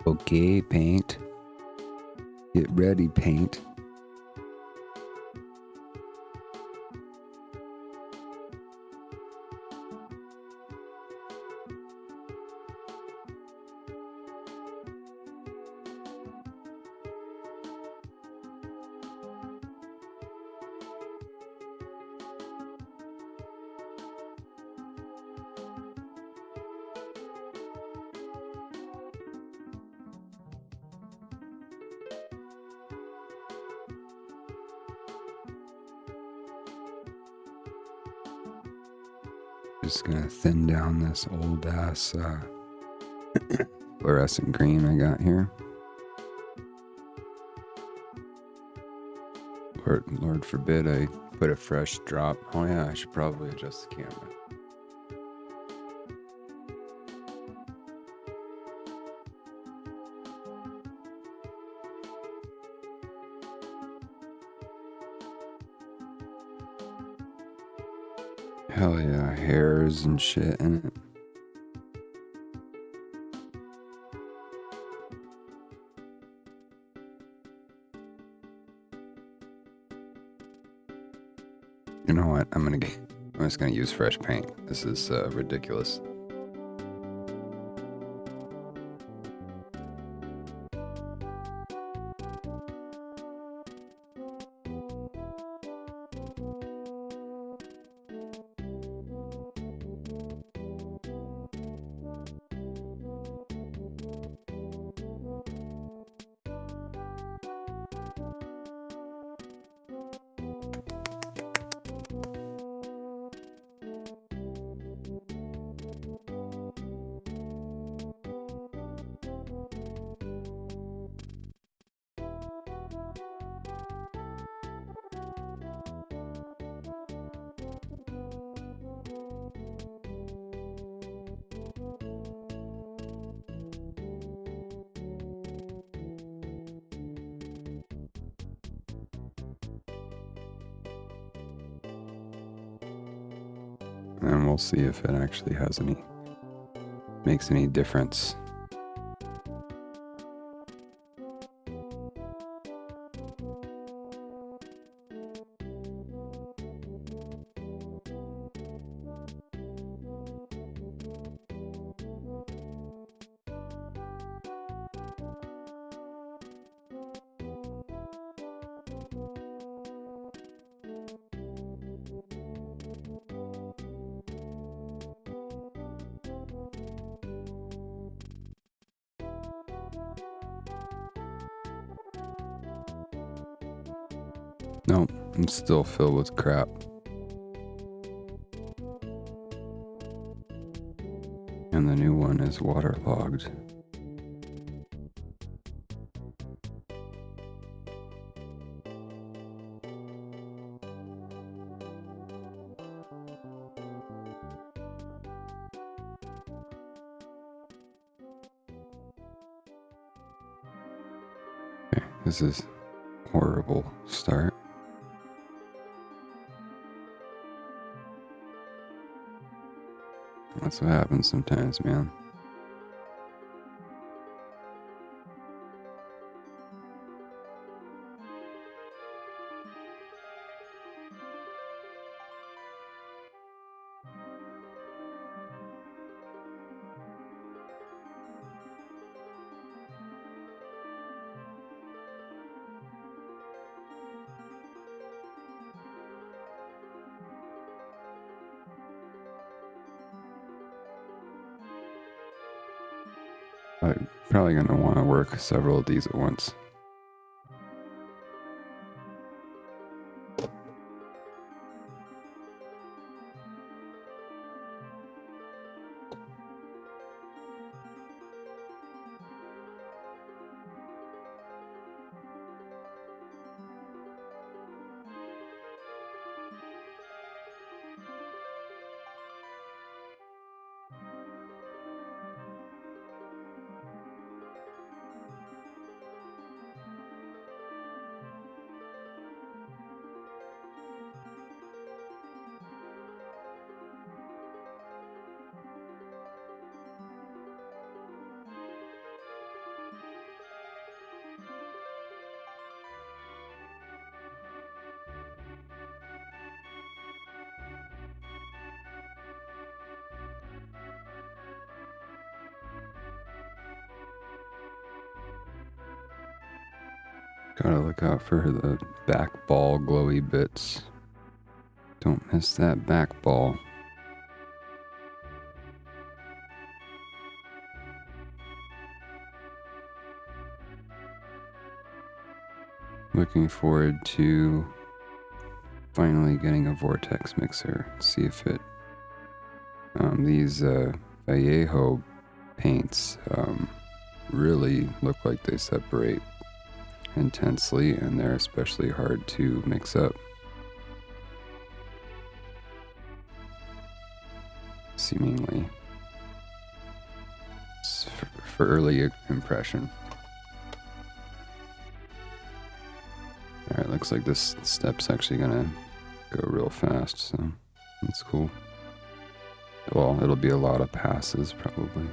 Okay, paint. Get ready, paint. Just gonna thin down this old ass fluorescent green I got here. Lord forbid I put a fresh drop. Oh yeah, I should probably adjust the camera. Hell yeah, hairs and shit in it. You know what? I'm just gonna use fresh paint. This is ridiculous. And we'll see if it actually makes any difference. Nope, I'm still filled with crap. And the new one is waterlogged. Okay, this is horrible start. That's what happens sometimes, man. I'm probably going to want to work several of these at once. Gotta look out for the back ball glowy bits. Don't miss that back ball. Looking forward to finally getting a vortex mixer. See if it... these Vallejo paints really look like they separate intensely, and they're especially hard to mix up. Seemingly. For early impression. Alright, looks like this step's actually gonna go real fast, so that's cool. Well, it'll be a lot of passes, probably.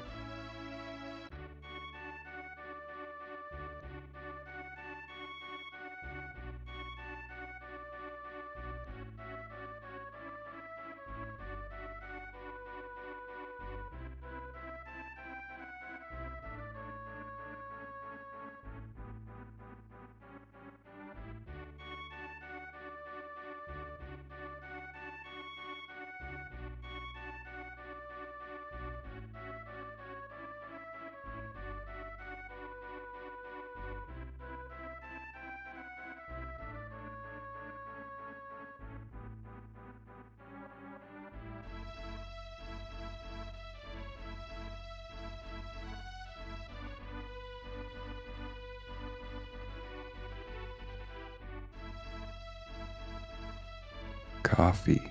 Coffee.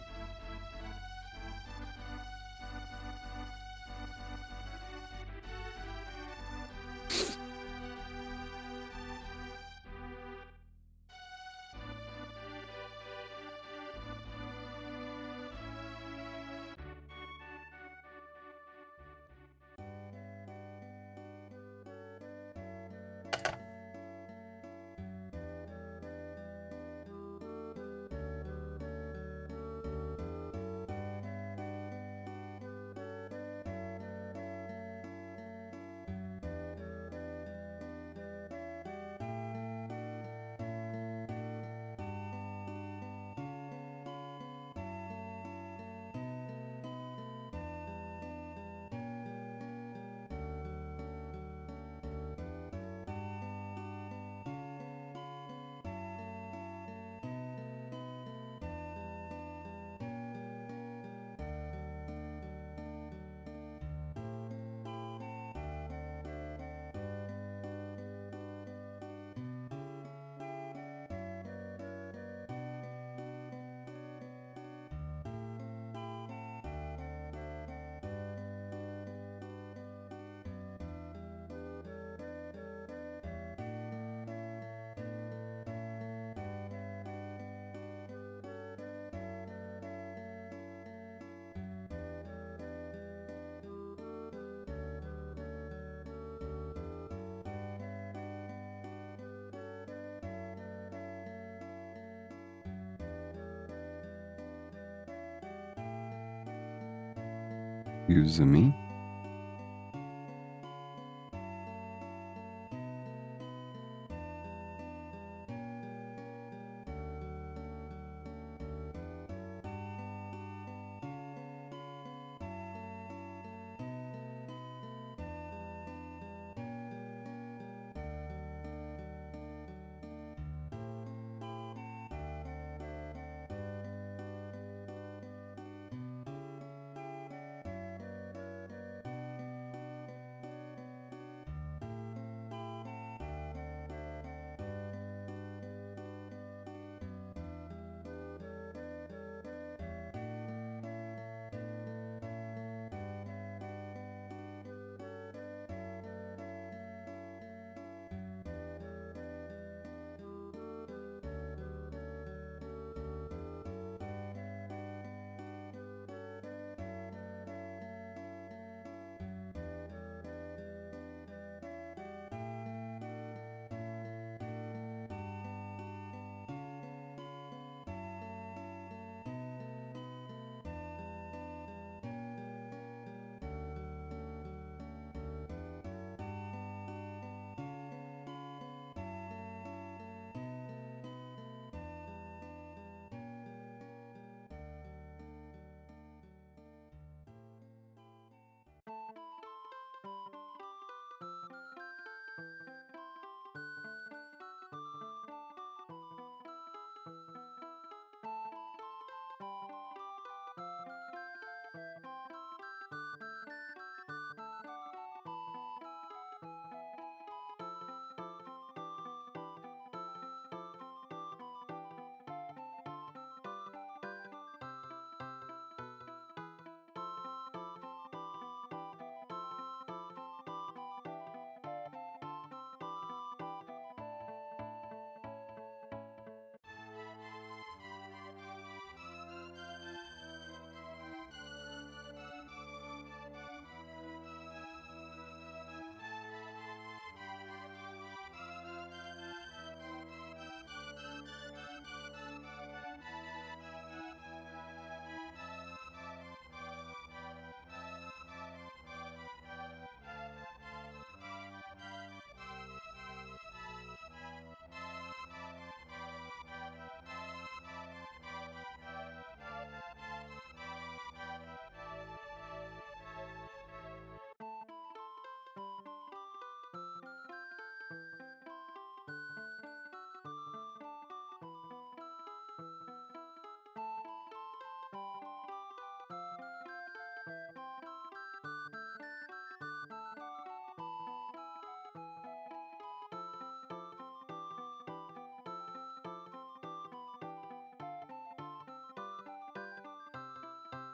Uzumi.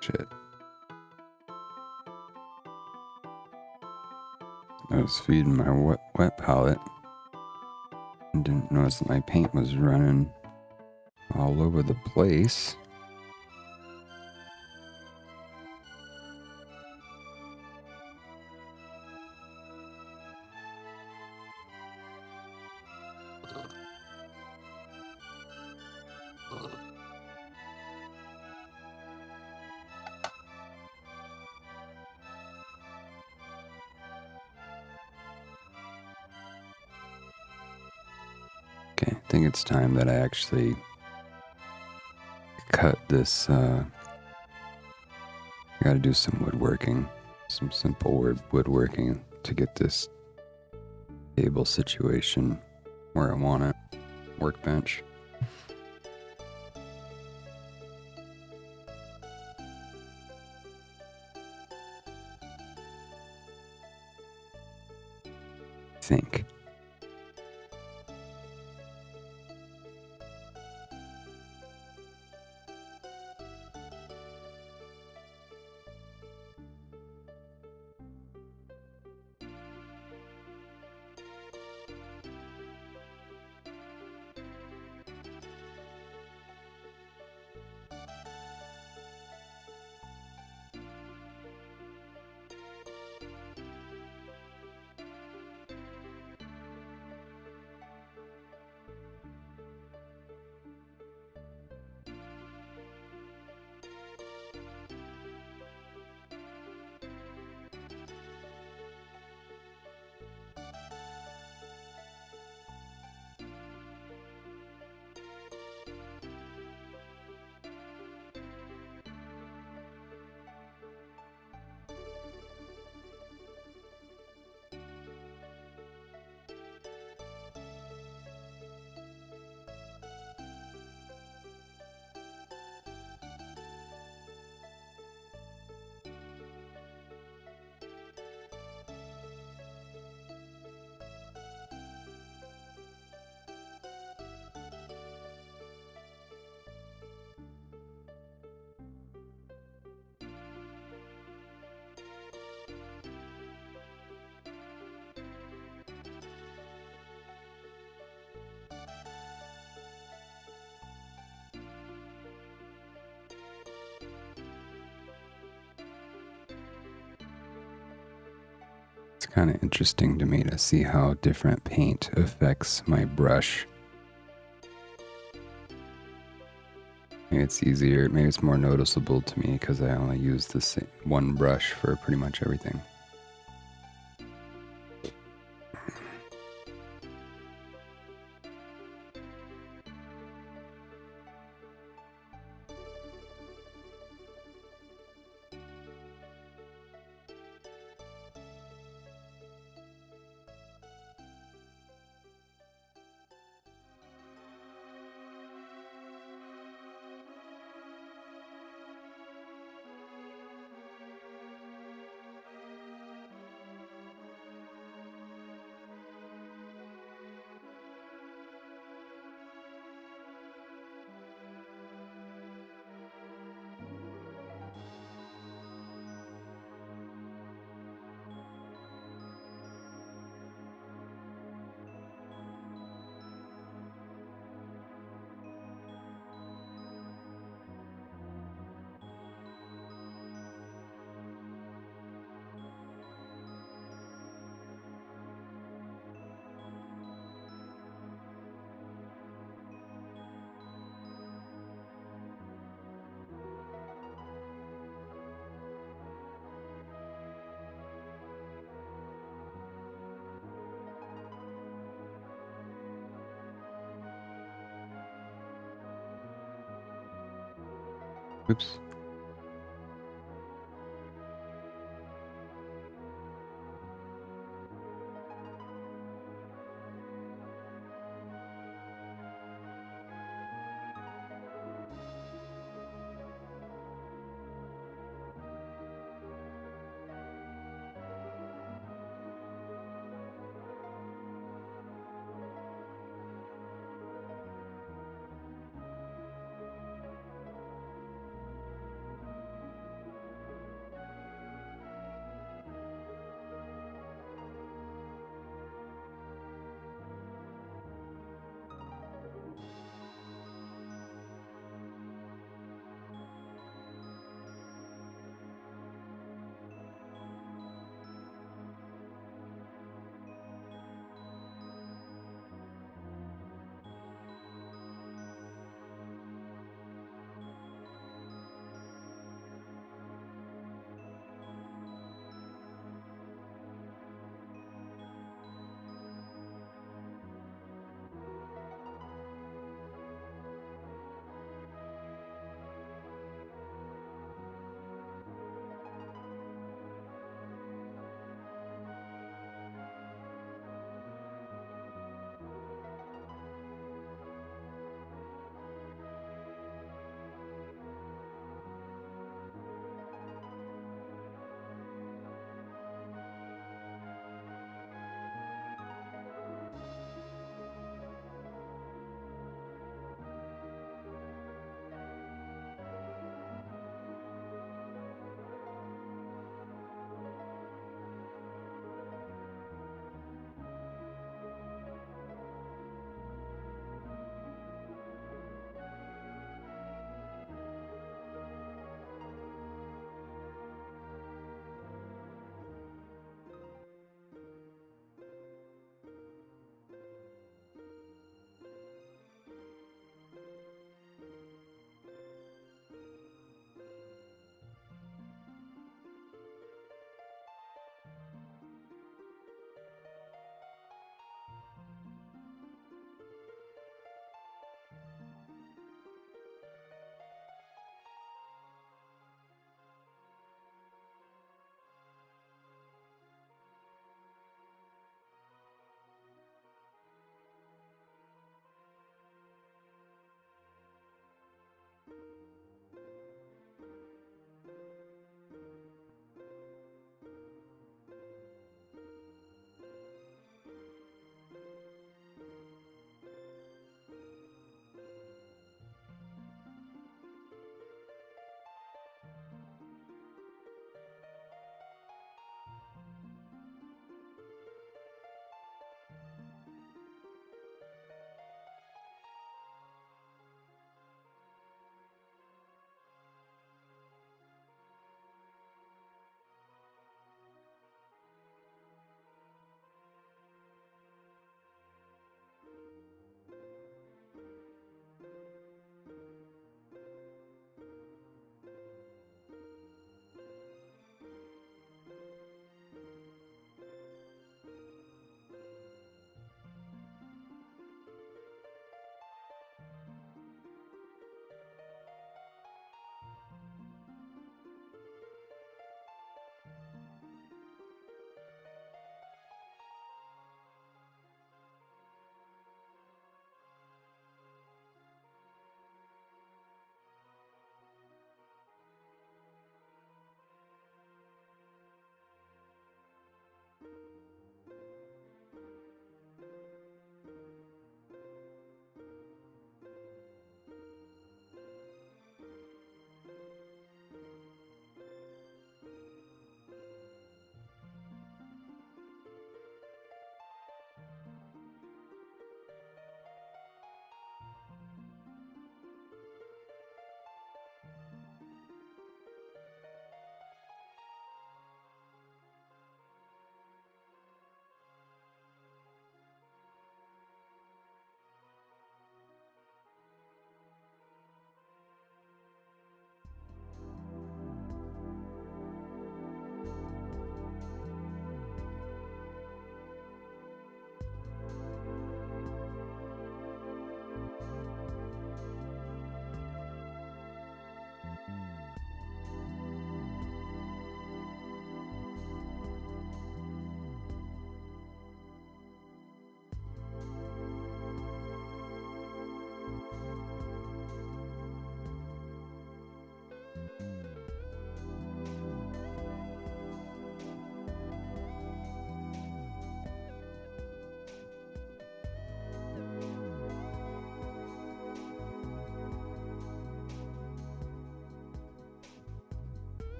Shit. I was feeding my wet palette and didn't notice that my paint was running all over the place. Okay, I think it's time that I actually cut this. I gotta do some woodworking, some simple woodworking to get this table situation where I want it. Workbench. Think. It's kind of interesting to me to see how different paint affects my brush. Maybe it's easier, maybe it's more noticeable to me because I only use the same one brush for pretty much everything. Oops.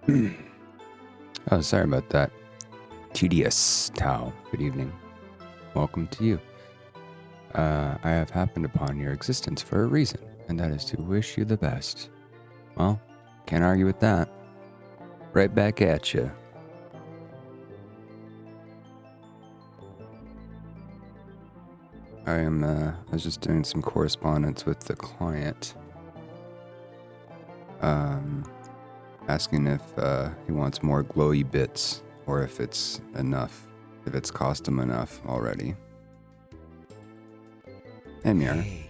Oh, sorry about that. Tedious Tao. Good evening. Welcome to you. I have happened upon your existence for a reason, and that is to wish you the best. Well, can't argue with that. Right back at you. I was just doing some correspondence with the client. Asking if he wants more glowy bits, or if it's enough, if it's cost him enough already. Hey, Mira. Hey.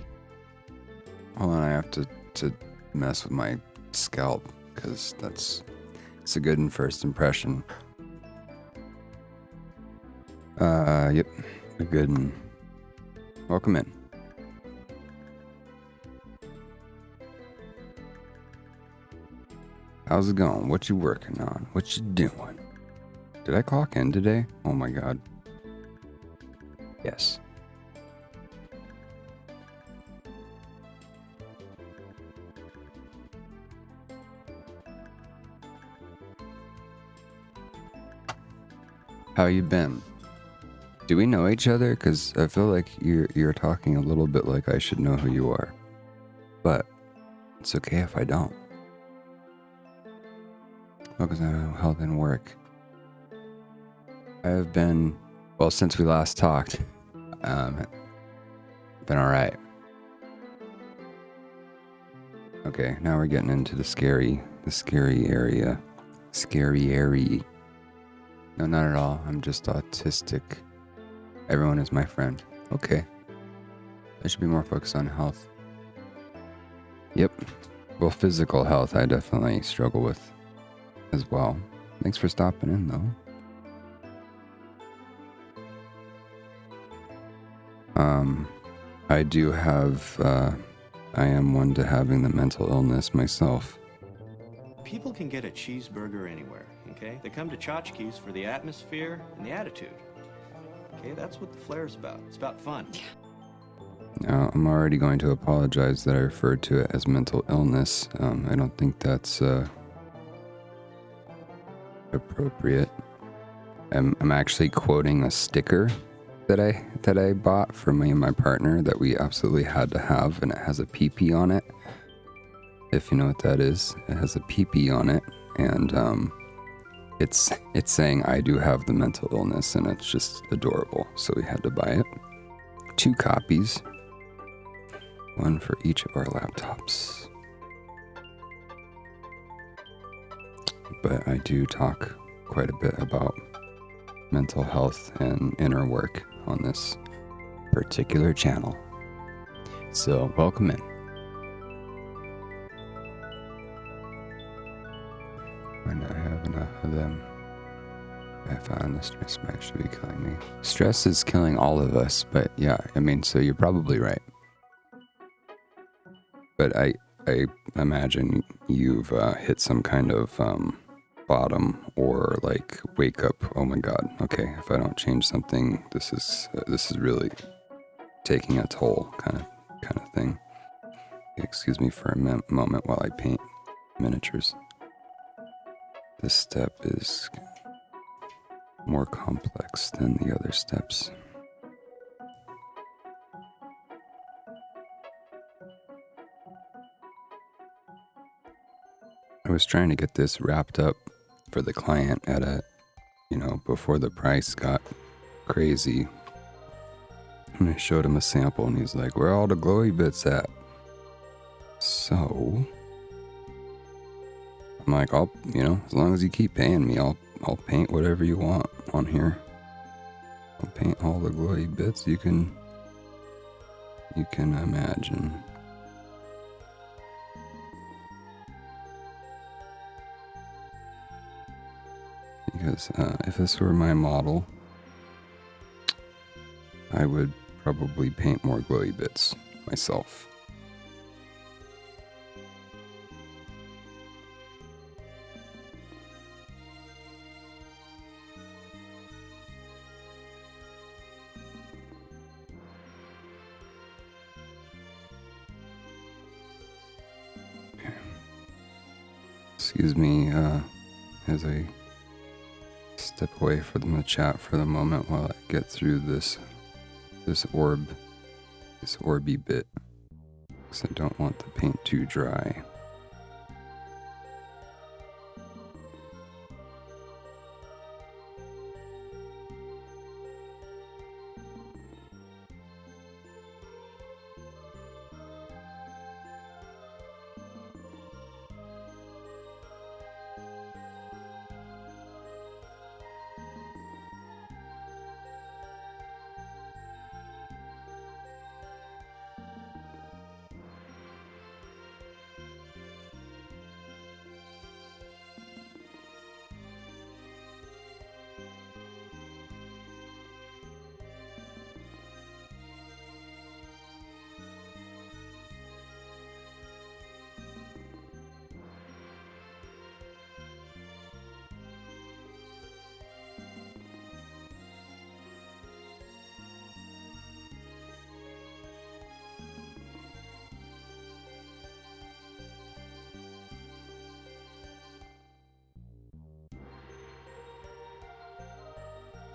Hold on, I have to mess with my scalp, because it's a good first impression. Yep, a good one. Welcome in. How's it going? What you working on? What you doing? Did I clock in today? Oh my god. Yes. How you been? Do we know each other? Because I feel like you're talking a little bit like I should know who you are. But it's okay if I don't. Focus on health and work. I have been, well, since we last talked, been alright. Okay, now we're getting into the scary area. Scary. No, not at all. I'm just autistic. Everyone is my friend. Okay. I should be more focused on health. Yep. Well, physical health I definitely struggle with as well. Thanks for stopping in, though. I do have, I am one to having the mental illness myself. People can get a cheeseburger anywhere, okay? They come to tchotchkes for the atmosphere and the attitude. Okay, that's what the flair's about. It's about fun. Now, I'm already going to apologize that I referred to it as mental illness. I don't think that's appropriate. I'm actually quoting a sticker that I bought for me and my partner that we absolutely had to have, and it has a pee-pee on it. If you know what that is, it has a pee-pee on it, and it's saying I do have the mental illness, and it's just adorable. So we had to buy it. 2 copies, one for each of our laptops. But I do talk quite a bit about mental health and inner work on this particular channel. So welcome in. When I have enough of them, I find the stress might actually be killing me. Stress is killing all of us, but yeah, I mean, so you're probably right. But I imagine you've hit some kind of bottom or like wake up. Oh my god, okay, if I don't change something, this is really taking a toll kind of thing. Excuse me for a moment while I paint miniatures. This step is more complex than the other steps. I was trying to get this wrapped up for the client at before the price got crazy. And I showed him a sample and he's like, where are all the glowy bits at? So I'm like, as long as you keep paying me, I'll paint whatever you want on here. I'll paint all the glowy bits you can imagine. Because if this were my model, I would probably paint more glowy bits myself. Excuse me, as I step away from the chat for the moment while I get through this orby bit, because I don't want the paint too dry.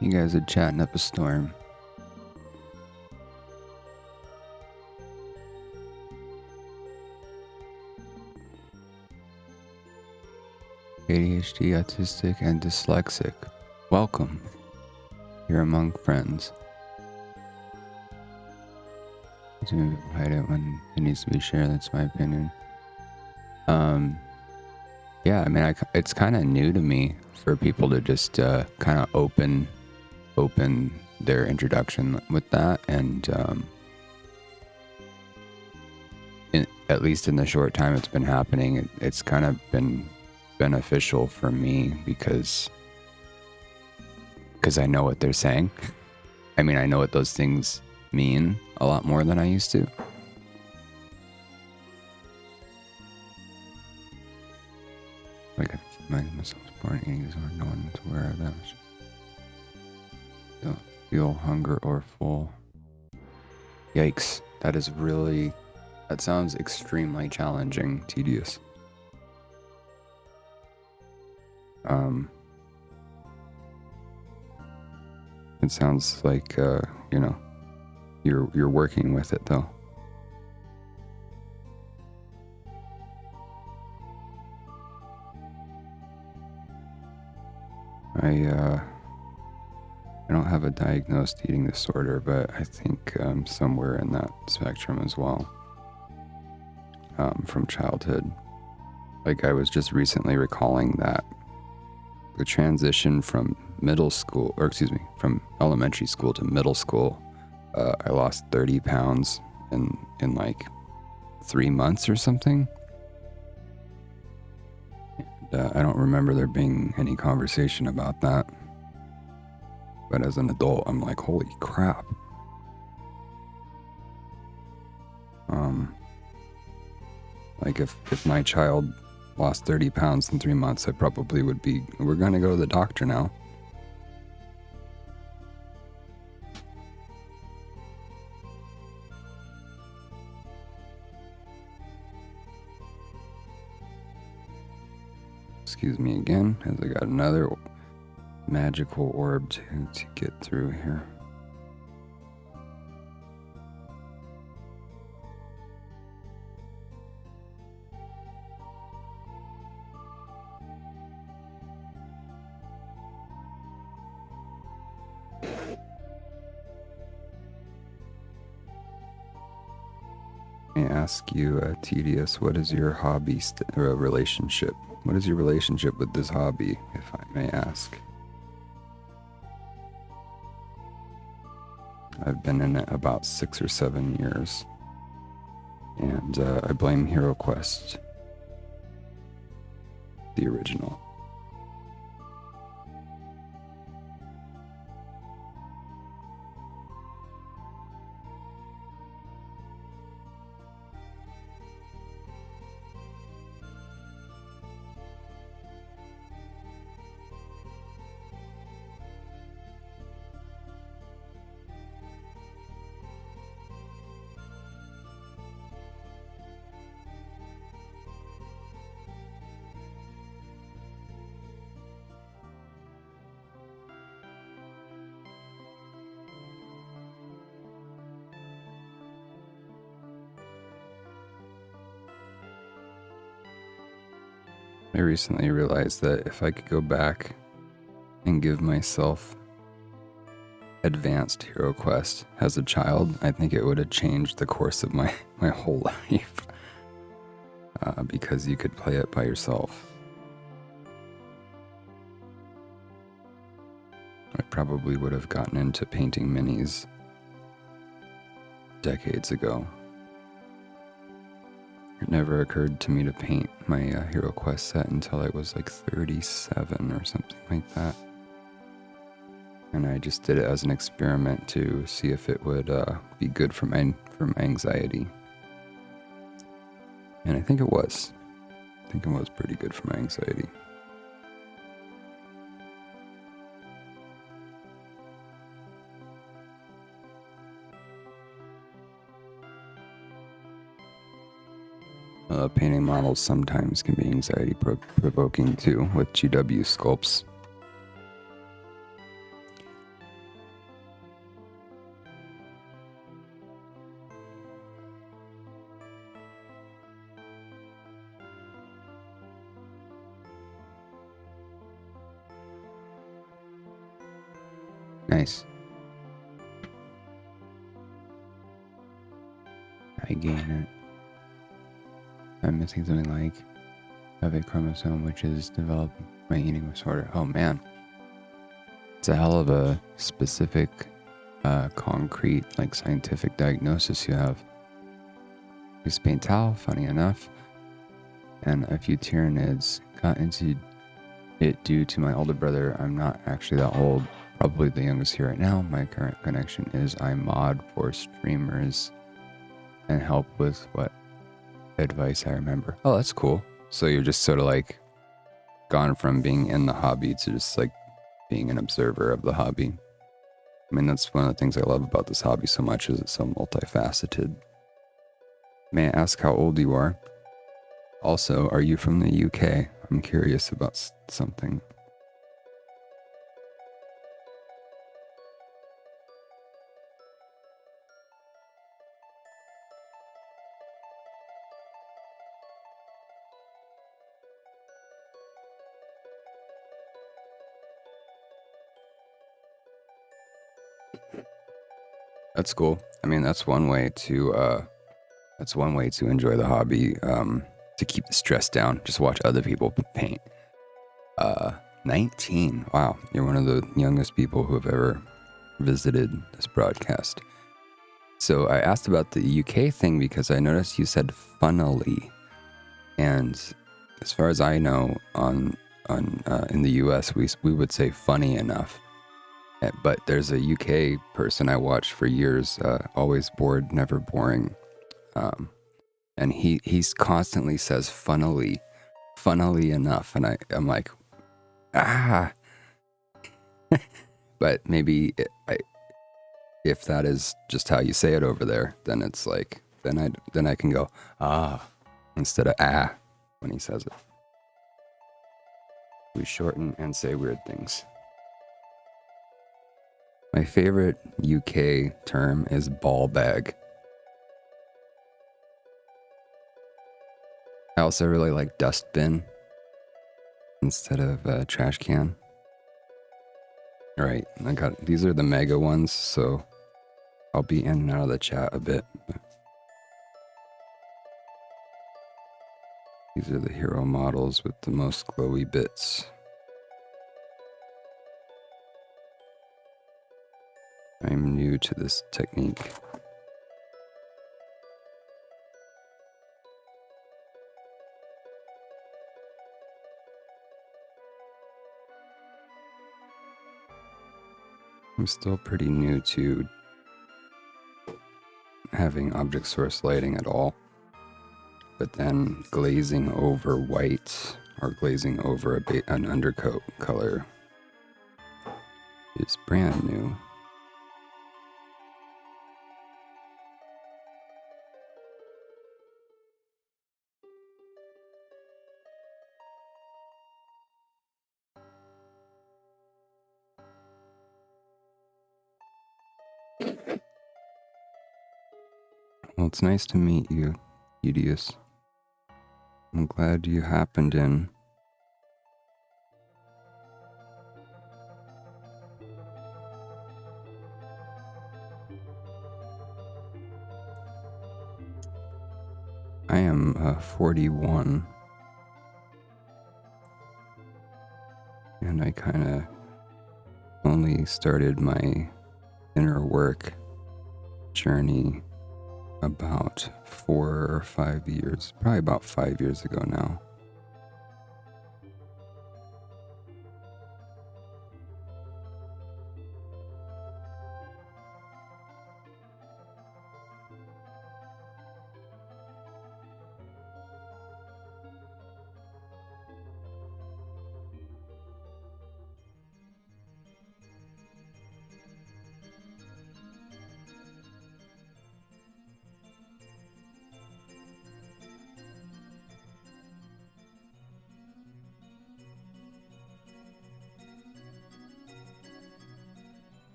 You guys are chatting up a storm. ADHD, autistic, and dyslexic. Welcome. You're among friends. To hide it when it needs to be shared. That's my opinion. Yeah, I mean, it's kind of new to me for people to just kind of open their introduction with that, and at least in the short time it's been happening, it's kind of been beneficial for me because I know what they're saying. I mean, I know what those things mean a lot more than I used to. Like, I find myself born eating disorder, no one is aware of them. Don't feel hunger or full. Yikes. That sounds extremely challenging, tedious. It sounds like, you're working with it though. I don't have a diagnosed eating disorder, but I think somewhere in that spectrum as well, from childhood. Like, I was just recently recalling that the transition from from elementary school to middle school, I lost 30 pounds in like 3 months or something. And, I don't remember there being any conversation about that. But as an adult, I'm like, holy crap. Like if my child lost 30 pounds in 3 months, I probably would be, we're going to go to the doctor now. Excuse me again, as I got another magical orb to get through here. Let me ask you, Tedious, what is your hobby relationship? What is your relationship with this hobby, if I may ask? I've been in it about 6 or 7 years, and I blame HeroQuest, the original. I recently realized that if I could go back and give myself advanced Hero Quest as a child, I think it would have changed the course of my whole life. Because you could play it by yourself. I probably would have gotten into painting minis decades ago. It never occurred to me to paint my Hero Quest set until I was like 37 or something like that. And I just did it as an experiment to see if it would be good for my anxiety. And I think it was. I think it was pretty good for my anxiety. Painting models sometimes can be anxiety provoking too, with GW sculpts. Nice. I gain it. I'm missing something like have a chromosome which is developed by eating disorder. Oh man. It's a hell of a specific, concrete, like scientific diagnosis you have. It's pain tau, funny enough. And a few Tyranids got into it due to my older brother. I'm not actually that old. Probably the youngest here right now. My current connection is I mod for streamers and help with what advice I remember. Oh, that's cool. So you're just sort of like gone from being in the hobby to just like being an observer of the hobby. I mean, that's one of the things I love about this hobby so much is it's so multifaceted. May I ask how old you are? Also, are you from the UK? I'm curious about something. That's cool. I mean, that's one way to enjoy the hobby. To keep the stress down, just watch other people paint. 19. Wow, you're one of the youngest people who have ever visited this broadcast. So I asked about the UK thing because I noticed you said funnily, and as far as I know, in the US we would say funny enough. But there's a UK person I watched for years, always bored, never boring. And he's constantly says funnily enough. And I'm like, but maybe if that is just how you say it over there, then it's like, then I can go, instead of when he says it. We shorten and say weird things. My favorite UK term is ball bag. I also really like dustbin instead of trash can. All right, these are the mega ones, so I'll be in and out of the chat a bit. These are the hero models with the most glowy bits. I'm new to this technique. I'm still pretty new to having object source lighting at all. But then glazing over white or glazing over an undercoat color is brand new. Well, it's nice to meet you, Udius. I'm glad you happened in I am 41. And I kind of only started my inner work journey about 4 or 5 years, probably about 5 years ago now.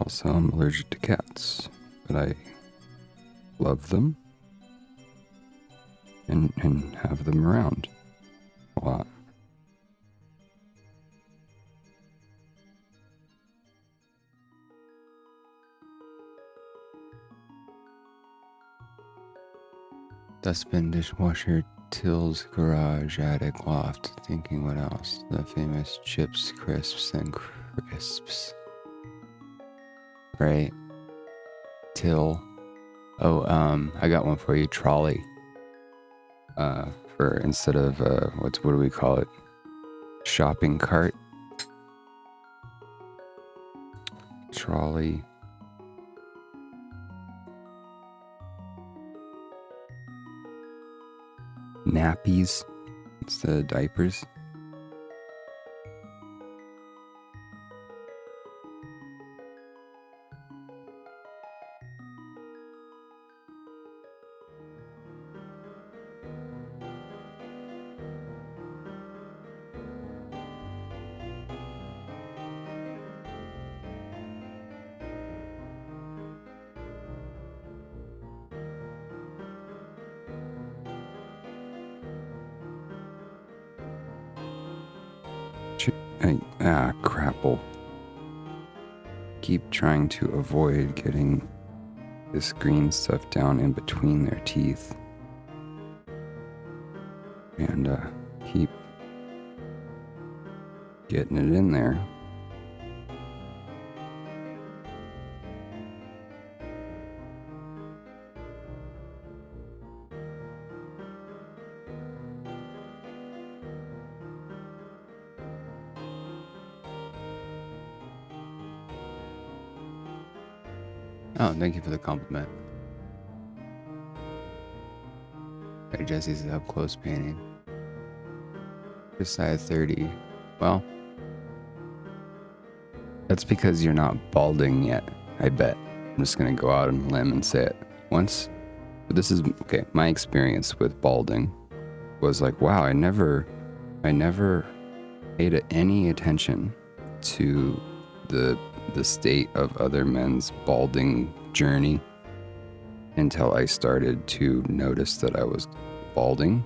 Also, I'm allergic to cats, but I love them and have them around a lot. Dustbin, dishwasher, tills, garage, attic, loft. Thinking what else? The famous chips, crisps, and crisps. Right? Till. Oh, I got one for you. Trolley. For instead of, what do we call it? Shopping cart. Trolley. Nappies instead of diapers. Crapple. Keep trying to avoid getting this green stuff down in between their teeth. And keep getting it in there. Oh, thank you for the compliment. Hey, Jesse's up close painting. Just size 30. Well, that's because you're not balding yet, I bet. I'm just gonna go out on a limb and say it. Once, but this is, okay, my experience with balding was like, wow, I never paid any attention to the state of other men's balding journey until I started to notice that I was balding.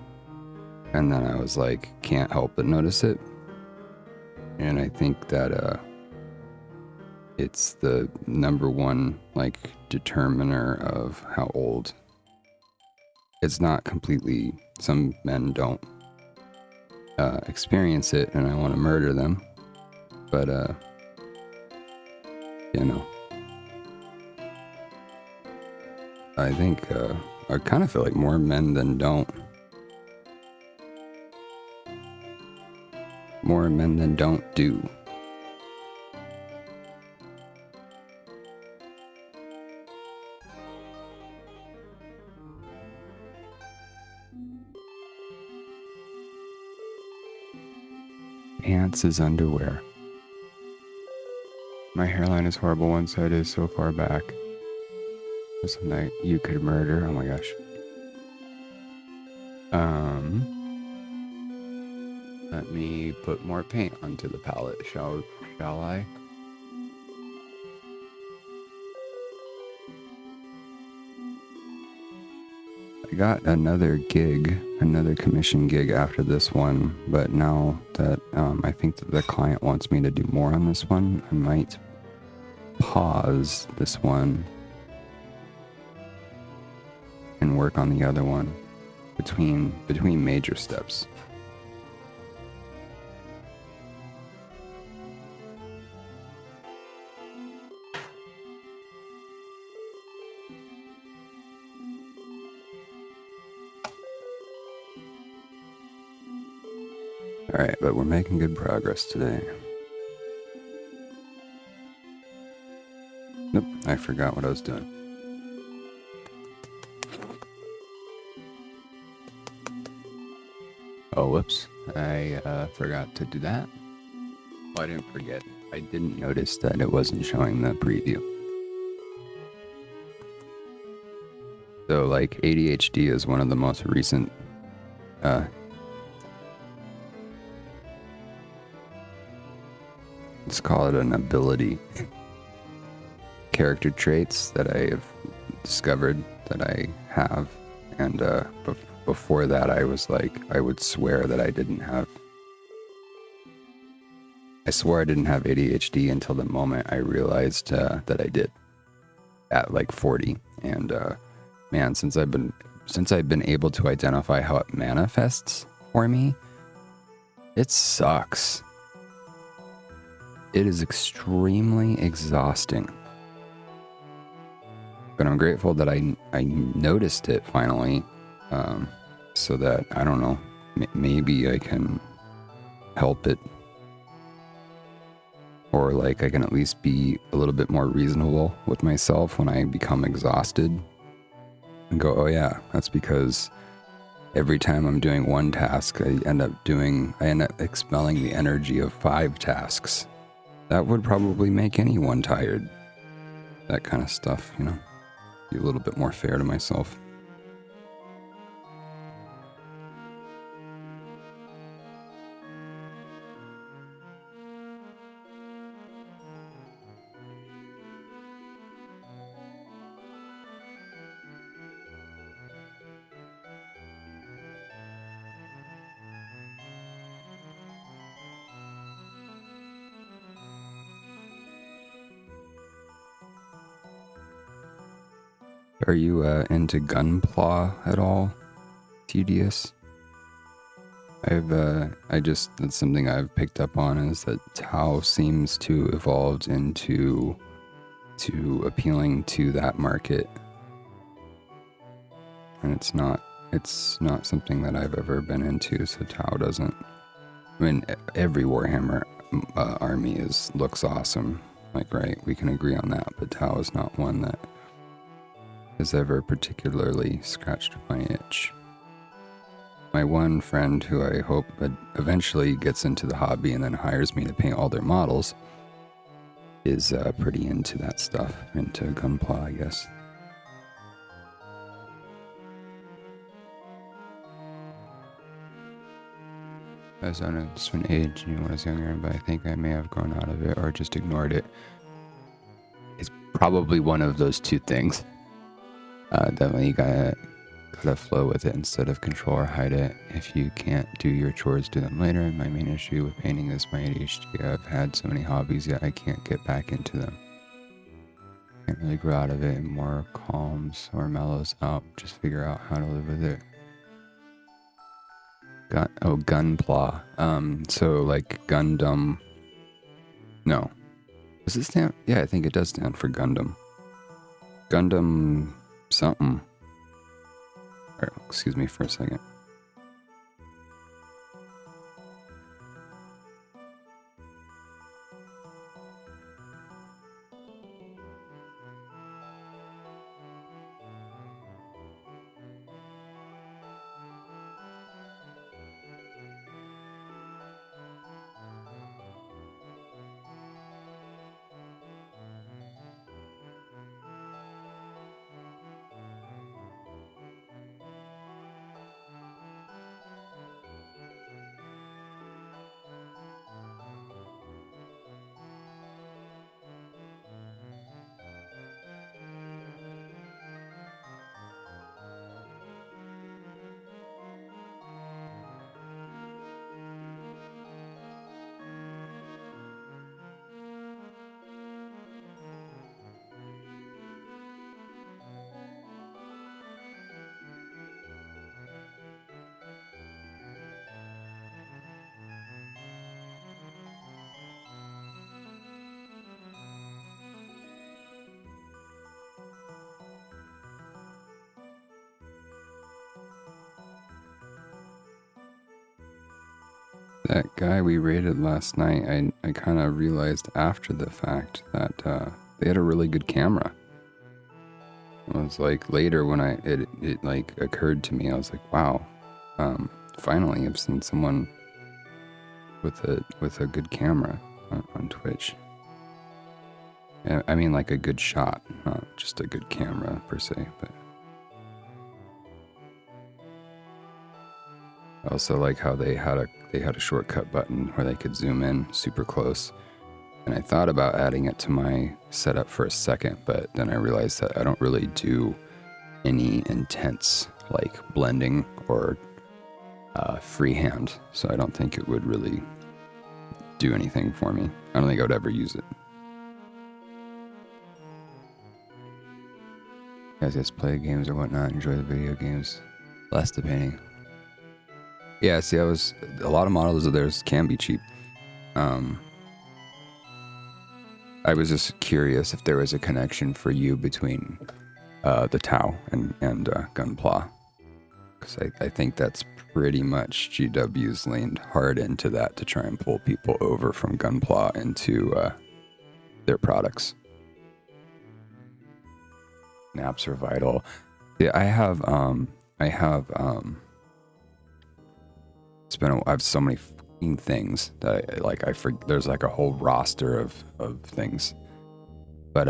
And then I was like, can't help but notice it. And I think that it's the number one like determiner of how old. It's not completely, some men don't experience it and I want to murder them. But you know, I think I kind of feel like more men than don't. More men than don't do. Pants is underwear. My hairline is horrible. One side is so far back. Or something that you could murder. Oh my gosh. Let me put more paint onto the palette, shall I? I got another commission gig after this one, but now that I think that the client wants me to do more on this one, I might pause this one and work on the other one between major steps. Alright, but we're making good progress today. Nope, I forgot what I was doing. Oh, whoops. I forgot to do that. Well, I didn't forget. I didn't notice that it wasn't showing the preview. So, like, ADHD is one of the most recent let's call it an ability, character traits that I have discovered that I have. And before that, I was like, I would swear that I didn't have. I swore I didn't have ADHD until the moment I realized that I did at like 40. And man, since I've been able to identify how it manifests for me, it sucks. It is extremely exhausting. But I'm grateful that I noticed it finally, so that, I don't know, maybe I can help it. Or like I can at least be a little bit more reasonable with myself when I become exhausted. And go, oh yeah, that's because every time I'm doing one task, I end up expelling the energy of 5 tasks. That would probably make anyone tired. That kind of stuff, you know? Be a little bit more fair to myself. Are you into gunpla at all? Tedious? That's something I've picked up on, is that Tau seems to evolve into appealing to that market. And it's not something that I've ever been into, so Tau doesn't. I mean, every Warhammer army looks awesome. Like, right, we can agree on that, but Tau is not one that has ever particularly scratched my itch. My one friend, who I hope eventually gets into the hobby and then hires me to paint all their models, is pretty into that stuff, into gunpla, I guess. I was on a certain age, when I was younger, but I think I may have grown out of it or just ignored it. It's probably one of those two things. Definitely you gotta flow with it instead of control or hide it. If you can't do your chores, do them later. My main issue with painting is my ADHD. I've had so many hobbies, yet I can't get back into them. Can't really grow out of it, and more calms or mellows out. Just figure out how to live with it. Gunpla. So like Gundam. No. Does it stand? Yeah, I think it does stand for Gundam. Gundam something. Or, excuse me for a second. That guy we raided last night, I kind of realized after the fact that they had a really good camera. It was like later when it like occurred to me, I was like, wow, finally I've seen someone with a good camera on Twitch. I mean, like a good shot, not just a good camera per se, but I also like how they had a shortcut button where they could zoom in super close. And I thought about adding it to my setup for a second, but then I realized that I don't really do any intense like blending or freehand, so I don't think it would really do anything for me. I don't think I would ever use it. You guys just play games or whatnot, enjoy the video games, less the painting. Yeah, see, a lot of models of theirs can be cheap. I was just curious if there was a connection for you between the Tau and Gunpla, because I think that's pretty much GW's leaned hard into that to try and pull people over from Gunpla into their products. Naps are vital. Yeah, I have I have so many fucking things that I forget. There's like a whole roster of things, but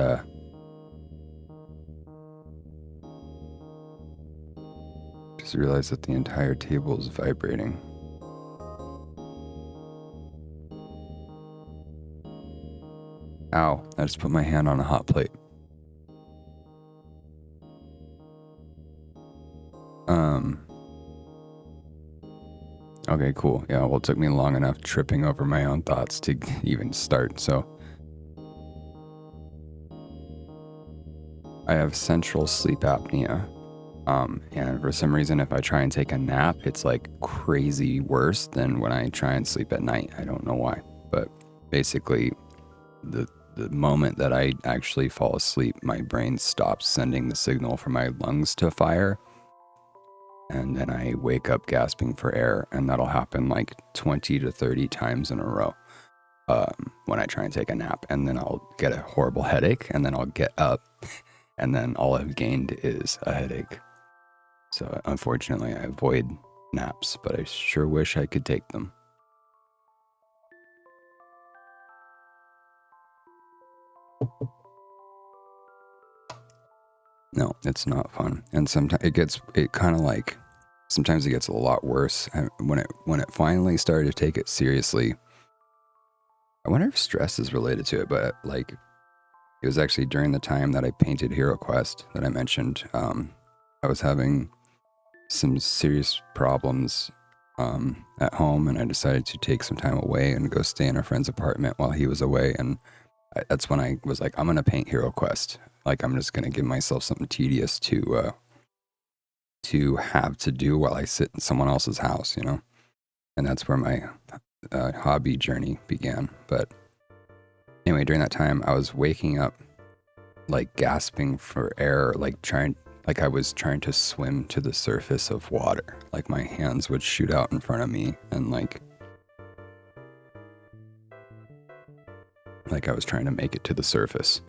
just realized that the entire table is vibrating. Ow, I just put my hand on a hot plate. Okay, cool. Yeah, well, it took me long enough tripping over my own thoughts to even start, so. I have central sleep apnea. And for some reason, if I try and take a nap, it's like crazy worse than when I try and sleep at night. I don't know why, but basically the moment that I actually fall asleep, my brain stops sending the signal for my lungs to fire. And then I wake up gasping for air, and that'll happen like 20 to 30 times in a row when I try and take a nap. And then I'll get a horrible headache, and then I'll get up, and then all I've gained is a headache. So unfortunately, I avoid naps, but I sure wish I could take them. No, it's not fun. And sometimes sometimes it gets a lot worse. When it finally started to take it seriously, I wonder if stress is related to it, but like it was actually during the time that I painted Hero Quest that I mentioned. I was having some serious problems at home, and I decided to take some time away and go stay in a friend's apartment while he was away. And that's when I was like, I'm going to paint Hero Quest. Like, I'm just going to give myself something tedious to have to do while I sit in someone else's house, you know? And that's where my hobby journey began. But anyway, during that time, I was waking up, like gasping for air, like I was trying to swim to the surface of water. Like my hands would shoot out in front of me, and like I was trying to make it to the surface.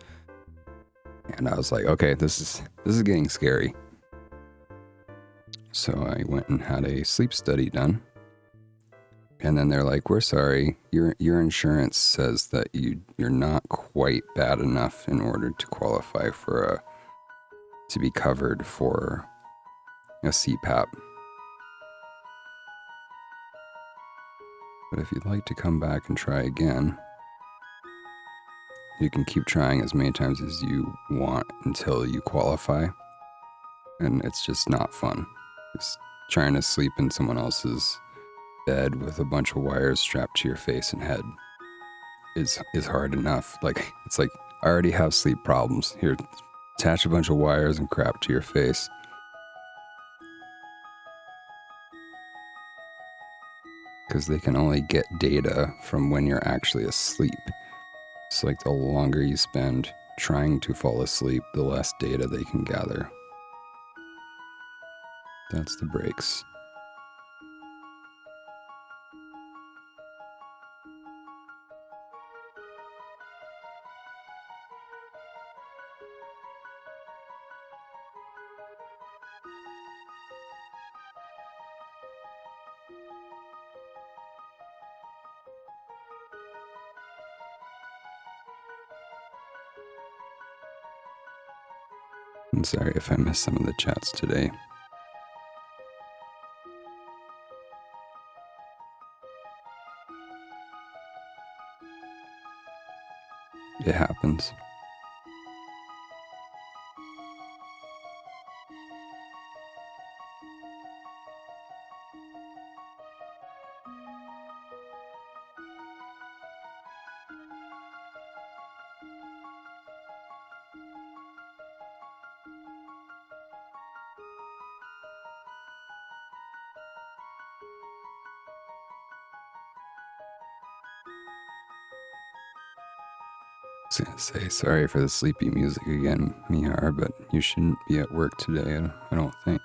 And I was like, okay, this is getting scary. So I went and had a sleep study done. And then they're like, we're sorry, your insurance says that you're not quite bad enough in order to qualify for to be covered for a CPAP. But if you'd like to come back and try again, you can keep trying as many times as you want until you qualify. And it's just not fun. It's trying to sleep in someone else's bed with a bunch of wires strapped to your face and head is hard enough. Like, it's like, I already have sleep problems. Here, attach a bunch of wires and crap to your face. Because they can only get data from when you're actually asleep. It's like the longer you spend trying to fall asleep, the less data they can gather. That's the breaks. I'm sorry if I missed some of the chats today. It happens. I was gonna say sorry for the sleepy music again, Mihar, but you shouldn't be at work today, I don't think.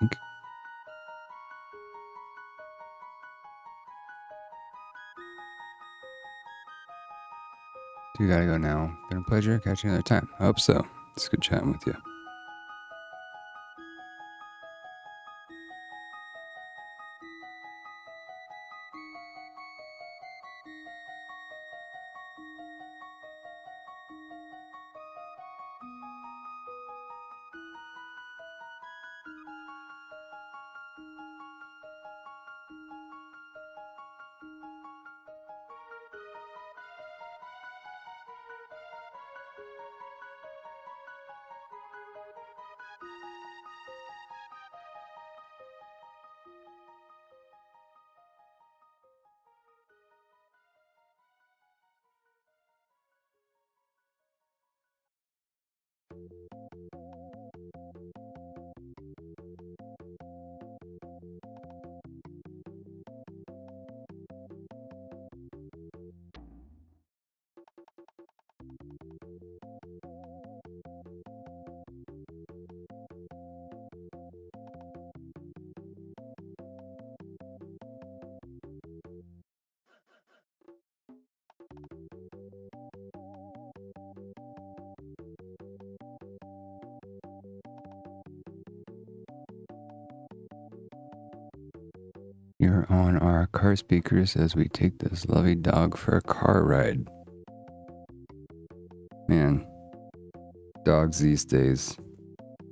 You gotta go now. Been a pleasure. Catch you another time. I hope so. It's good chatting with you. You're on our car speakers as we take this lovely dog for a car ride. Man, dogs these days.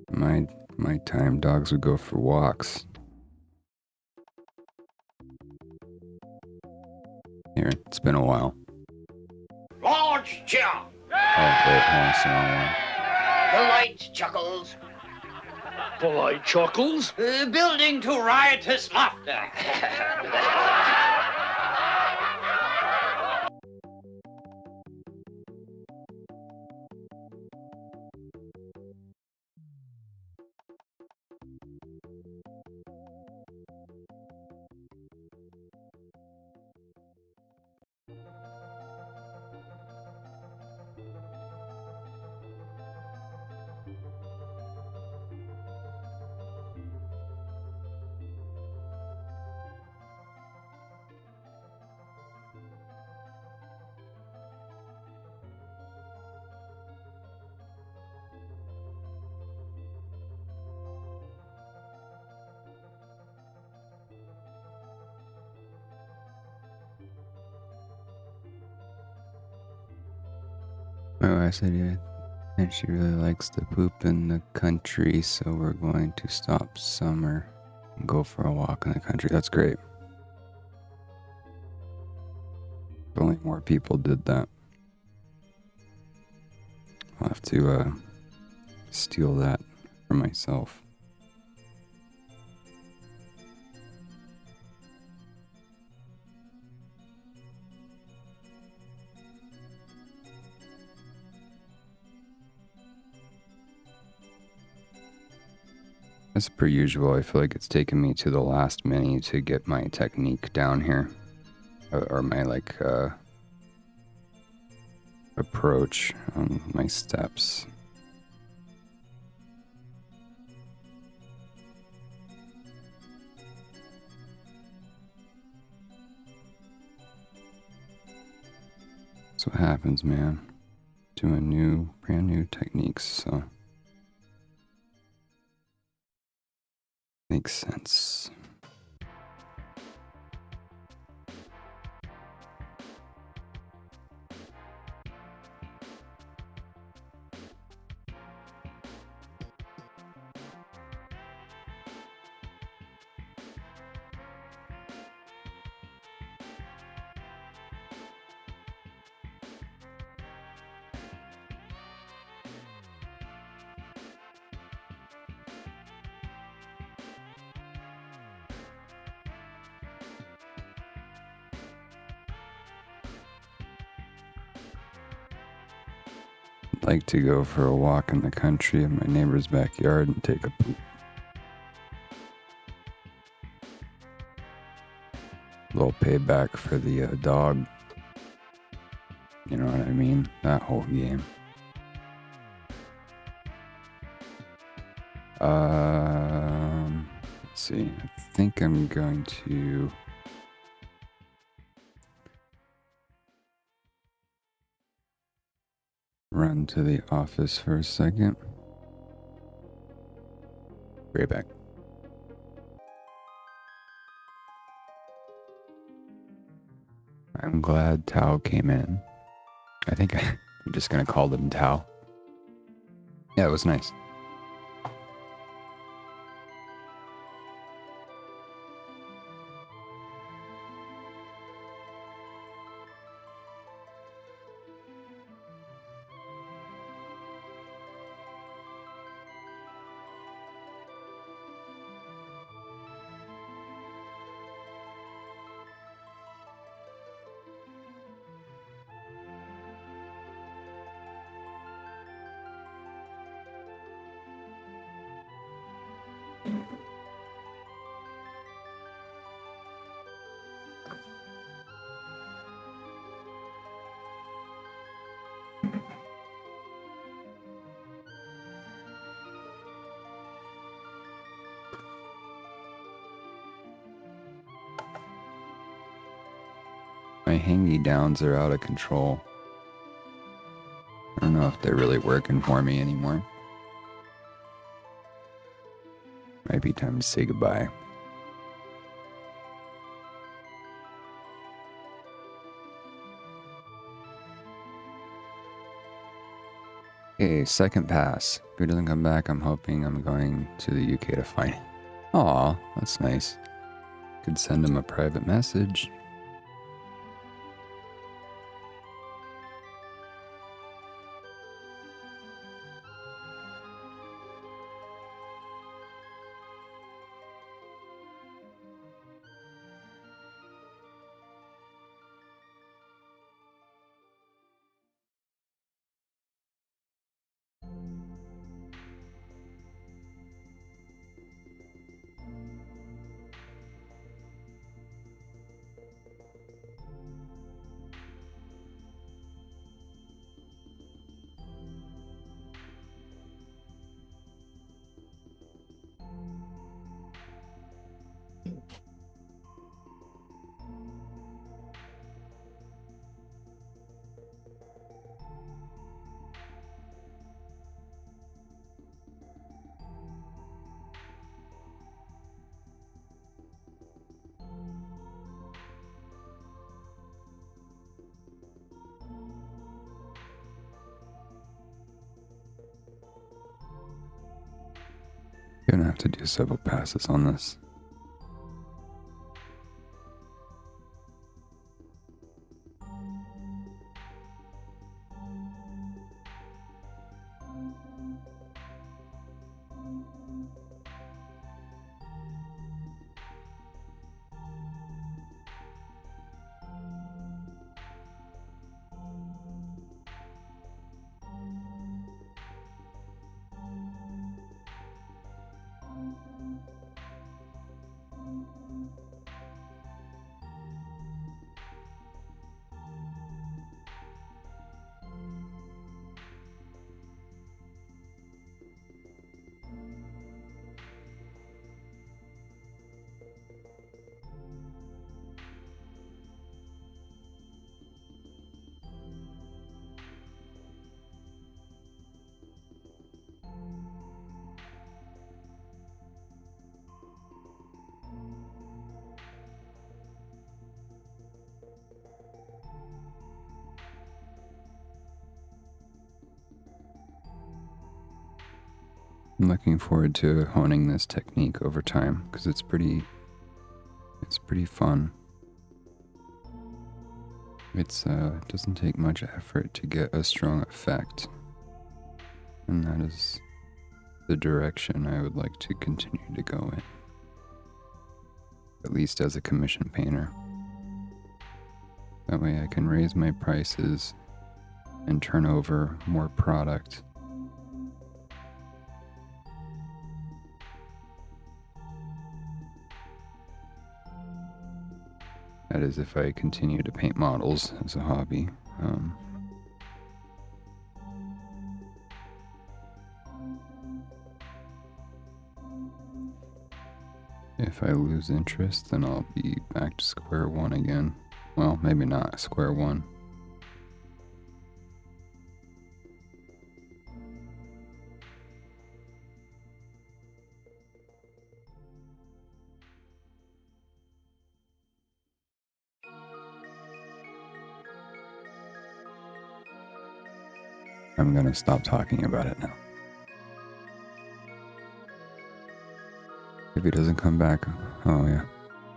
My time, dogs would go for walks. Here, it's been a while. Large cheer. Oh, wait, hold on, it's the wrong one. Polite chuckles. Polite chuckles? Building to riotous laughter. My wife said, yeah, and she really likes to poop in the country, so we're going to stop summer and go for a walk in the country. That's great. If only more people did that. I'll have to steal that for myself. As per usual, I feel like it's taken me to the last mini to get my technique down here. Or my, approach on my steps. That's what happens, man. Doing brand new techniques, so makes sense. like to go for a walk in the country in my neighbor's backyard and take a poop. Little payback for the dog. You know what I mean? That whole game. Let's see. I think I'm going to run to the office for a second. Right back. I'm glad Tao came in. I think I'm just gonna call them Tao. Yeah, it was nice. My hangy downs are out of control. I don't know if they're really working for me anymore. Might be time to say goodbye. Okay, second pass. If he doesn't come back, I'm hoping I'm going to the UK to find him. Aw, that's nice. Could send him a private message. Gonna have to do several passes on this. I'm looking forward to honing this technique over time because it's pretty fun. It doesn't take much effort to get a strong effect, and that is the direction I would like to continue to go in, at least as a commission painter. That way I can raise my prices and turn over more product. That is if I continue to paint models as a hobby. If I lose interest, then I'll be back to square one again. Well, maybe not square one. I'm gonna stop talking about it now. If he doesn't come back, oh yeah.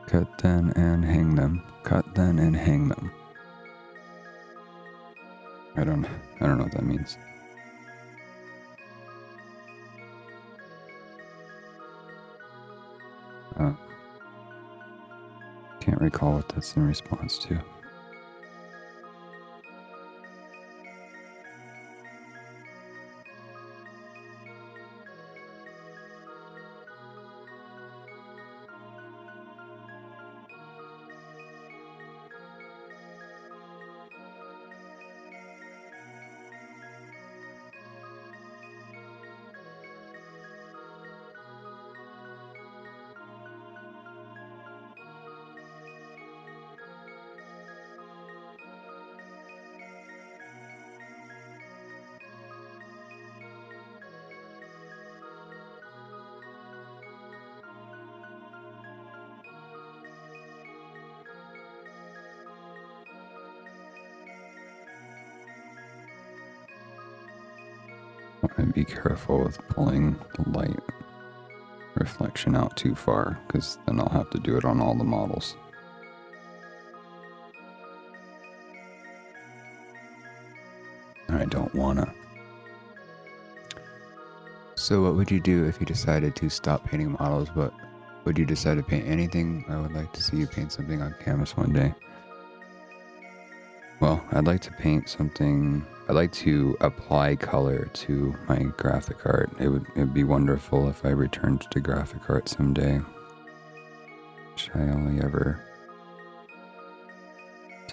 Cut then and hang them. Cut then and hang them. I don't know what that means. Can't recall what that's in response to. And be careful with pulling the light reflection out too far, because then I'll have to do it on all the models. I don't wanna. So what would you do if you decided to stop painting models? But would you decide to paint anything? I would like to see you paint something on canvas one day. Well, I'd like to paint something. I'd like to apply color to my graphic art. It'd be wonderful if I returned to graphic art someday. Which I only ever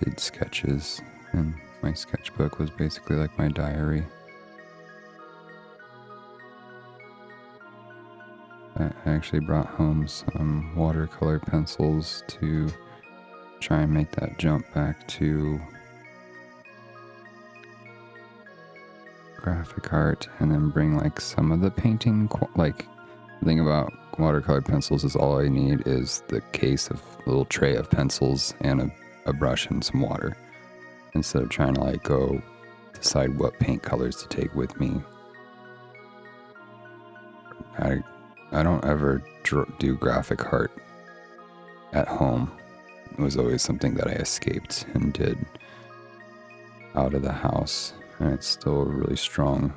did sketches, and my sketchbook was basically like my diary. I actually brought home some watercolor pencils to try and make that jump back to graphic art, and then bring like some of the painting like the thing about watercolor pencils is all I need is the case of a little tray of pencils and a brush and some water, instead of trying to like go decide what paint colors to take with me. I don't ever do graphic art at home. It was always something that I escaped and did out of the house. And it's still really strong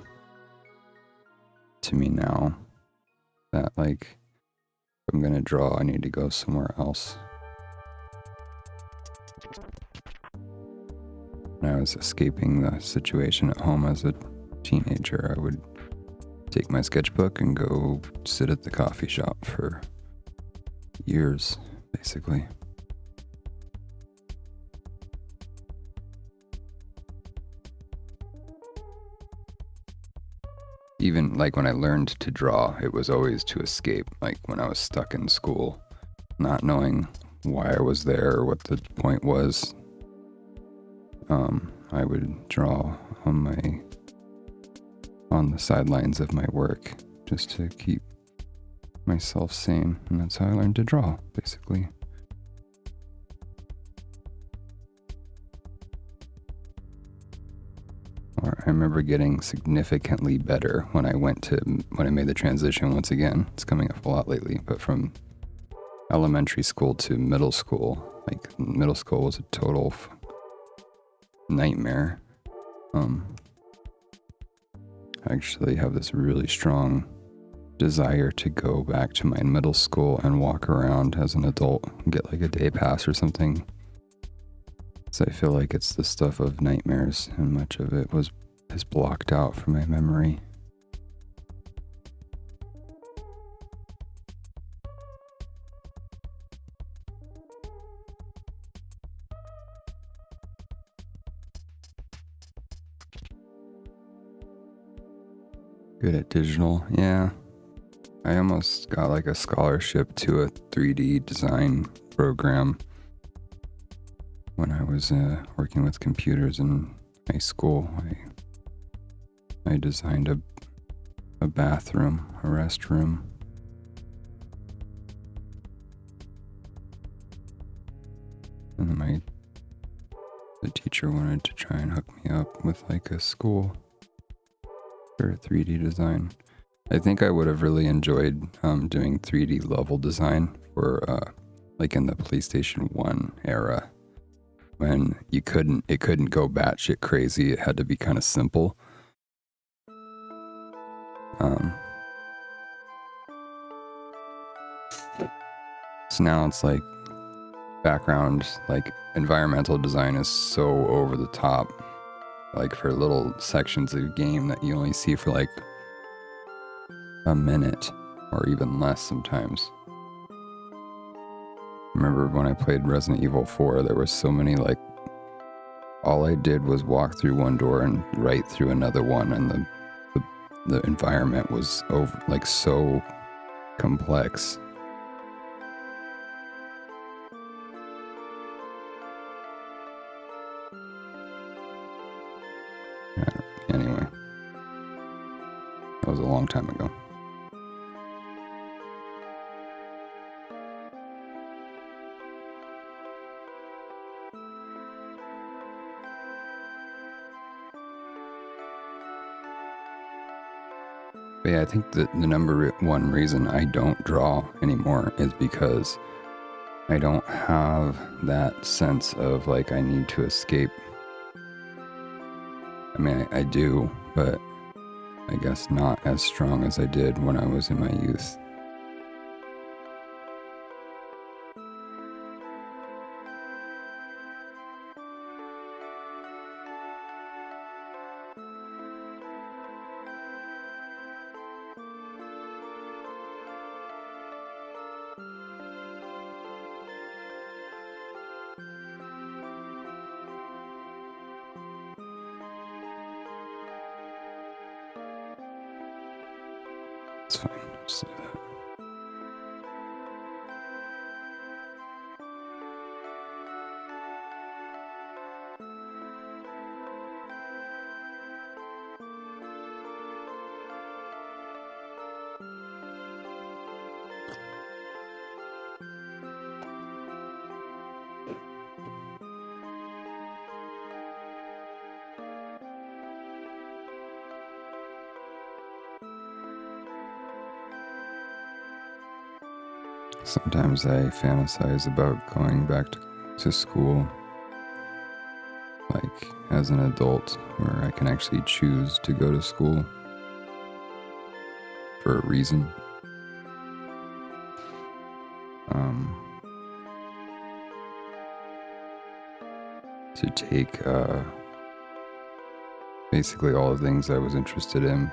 to me now that, like, if I'm gonna draw, I need to go somewhere else. When I was escaping the situation at home as a teenager, I would take my sketchbook and go sit at the coffee shop for years, basically. Even like when I learned to draw, it was always to escape. Like when I was stuck in school, not knowing why I was there or what the point was, I would draw on the sidelines of my work just to keep myself sane. And that's how I learned to draw, basically. I remember getting significantly better when I made the transition once again. It's coming up a lot lately, but from elementary school to middle school, like middle school was a total nightmare. I actually have this really strong desire to go back to my middle school and walk around as an adult and get like a day pass or something So I feel like it's the stuff of nightmares, and much of it is blocked out from my memory. Good at digital, yeah. I almost got like a scholarship to a 3D design program when I was working with computers in high school. I designed a bathroom, a restroom. And then the teacher wanted to try and hook me up with like a school for 3D design. I think I would have really enjoyed doing 3D level design for like in the PlayStation 1 era, when it couldn't go batshit crazy. It had to be kind of simple. So now it's like background, like environmental design is so over the top, like for little sections of game that you only see for like a minute or even less sometimes. Remember when I played Resident Evil 4, there was so many, like, all I did was walk through one door and right through another one, and the environment was so complex. Anyway, that was a long time ago. But yeah, I think that the number one reason I don't draw anymore is because I don't have that sense of like I need to escape. I mean, I do, but I guess not as strong as I did when I was in my youth. It's fine. Just do that. Sometimes I fantasize about going back to school, like as an adult, where I can actually choose to go to school for a reason. To take basically all the things I was interested in,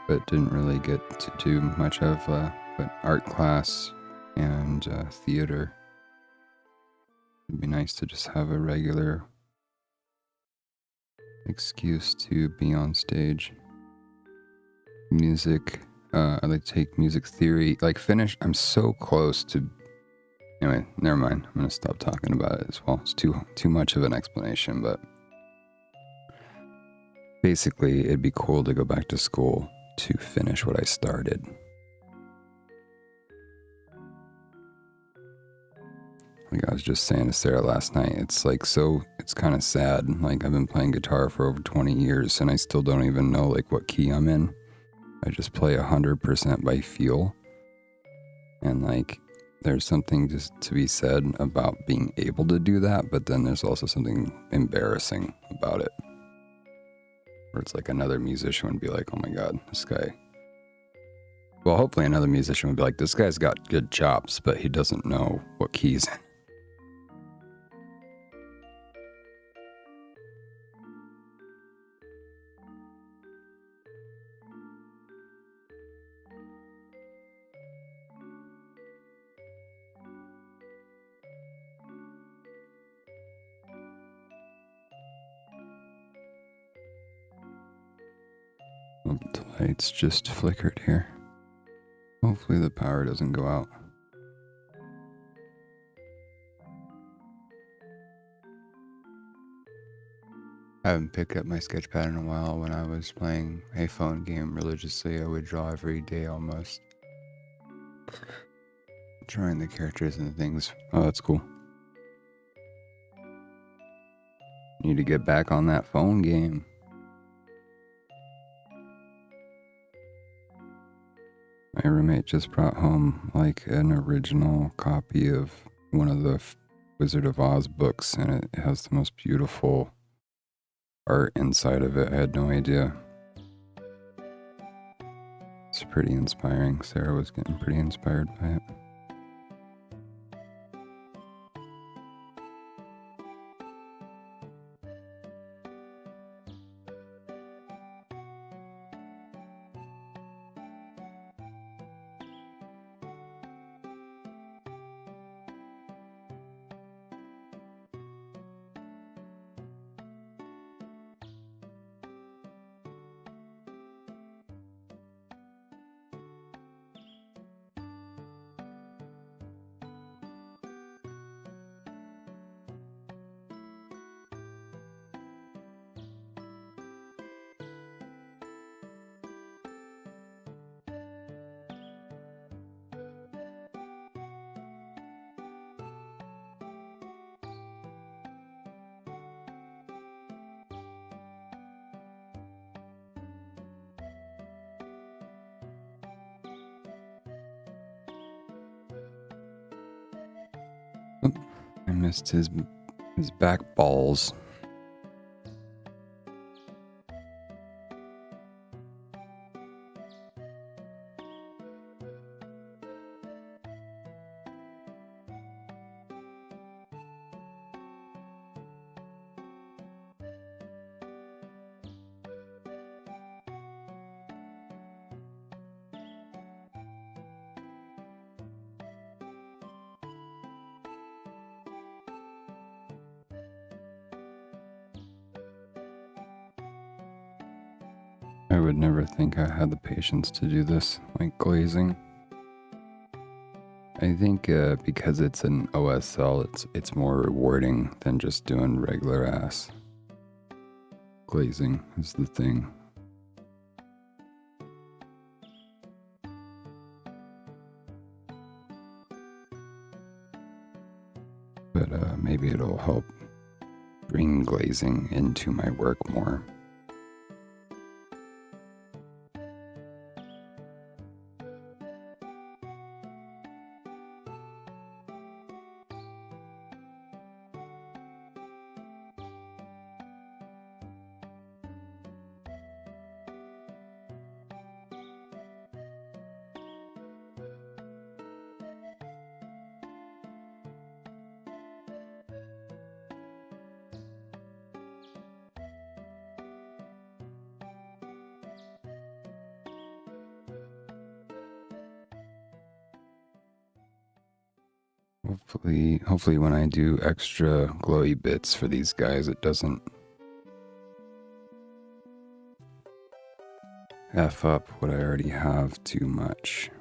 but didn't really get to do much of, but art class and theater. It'd be nice to just have a regular excuse to be on stage. Music, I like to take music theory, like finish. I'm so close to. Anyway, never mind. I'm gonna stop talking about it as well. It's too much of an explanation, but basically, it'd be cool to go back to school to finish what I started. Like I was just saying to Sarah last night, it's like it's kind of sad. Like I've been playing guitar for over 20 years and I still don't even know like what key I'm in. I just play 100% by feel. And like there's something just to be said about being able to do that, but then there's also something embarrassing about it. Where it's like another musician would be like, oh my God, this guy. Well, hopefully another musician would be like, this guy's got good chops, but he doesn't know what key's in. lights just flickered here. Hopefully the power doesn't go out. I haven't picked up my sketch pad in a while. When I was playing a phone game religiously, I would draw every day almost. Drawing the characters and the things. Oh, that's cool. Need to get back on that phone game. My roommate just brought home like an original copy of one of the Wizard of Oz books, and it has the most beautiful art inside of it. I had no idea. It's pretty inspiring. Sarah was getting pretty inspired by it. I missed his back balls. I would never think I had the patience to do this, like glazing. I think because it's an OSL, it's more rewarding than just doing regular ass glazing is the thing. But maybe it'll help bring glazing into my work more. Hopefully when I do extra glowy bits for these guys, it doesn't F up what I already have too much.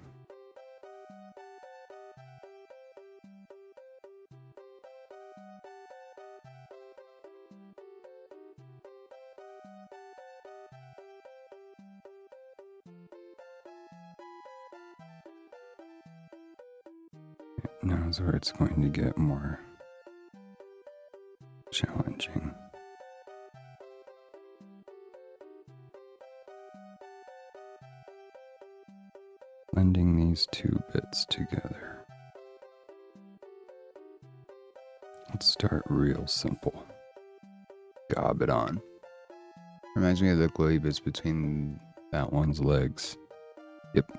Now is where it's going to get more challenging. Blending these two bits together. Let's start real simple. Gob it on. Reminds me of the glowy bits between that one's legs. Yep.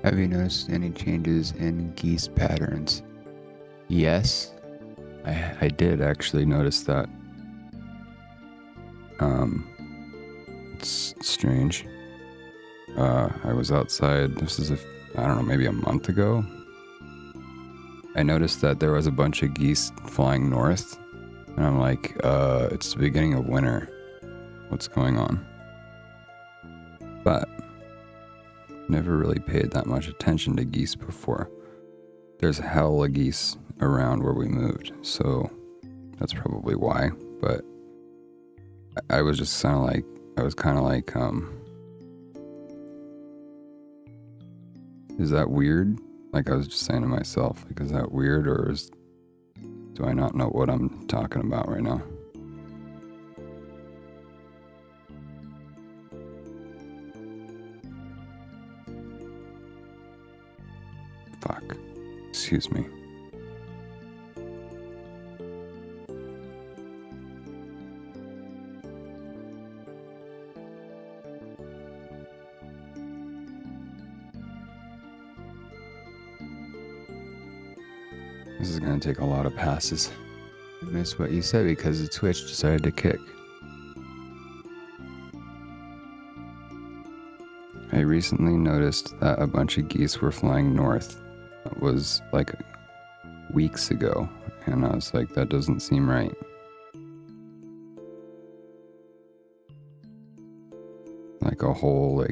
Have you noticed any changes in geese patterns? Yes, I did actually notice that. It's strange. I was outside, I don't know, maybe a month ago. I noticed that there was a bunch of geese flying north. And I'm like, it's the beginning of winter. What's going on? But never really paid that much attention to geese before. There's hella geese around where we moved, so that's probably why. But I was just kind of like, is that weird? Like, I was just saying to myself, like, is that weird, or do I not know what I'm talking about right now? Fuck. Excuse me. This is gonna take a lot of passes. I missed what you said because the Twitch decided to kick. I recently noticed that a bunch of geese were flying north. It was like weeks ago, and I was like, that doesn't seem right. Like a whole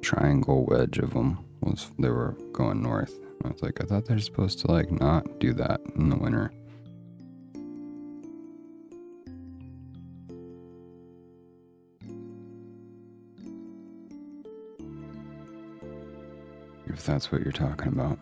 triangle wedge of them they were going north. I was like, I thought they're supposed to not do that in the winter. If that's what you're talking about.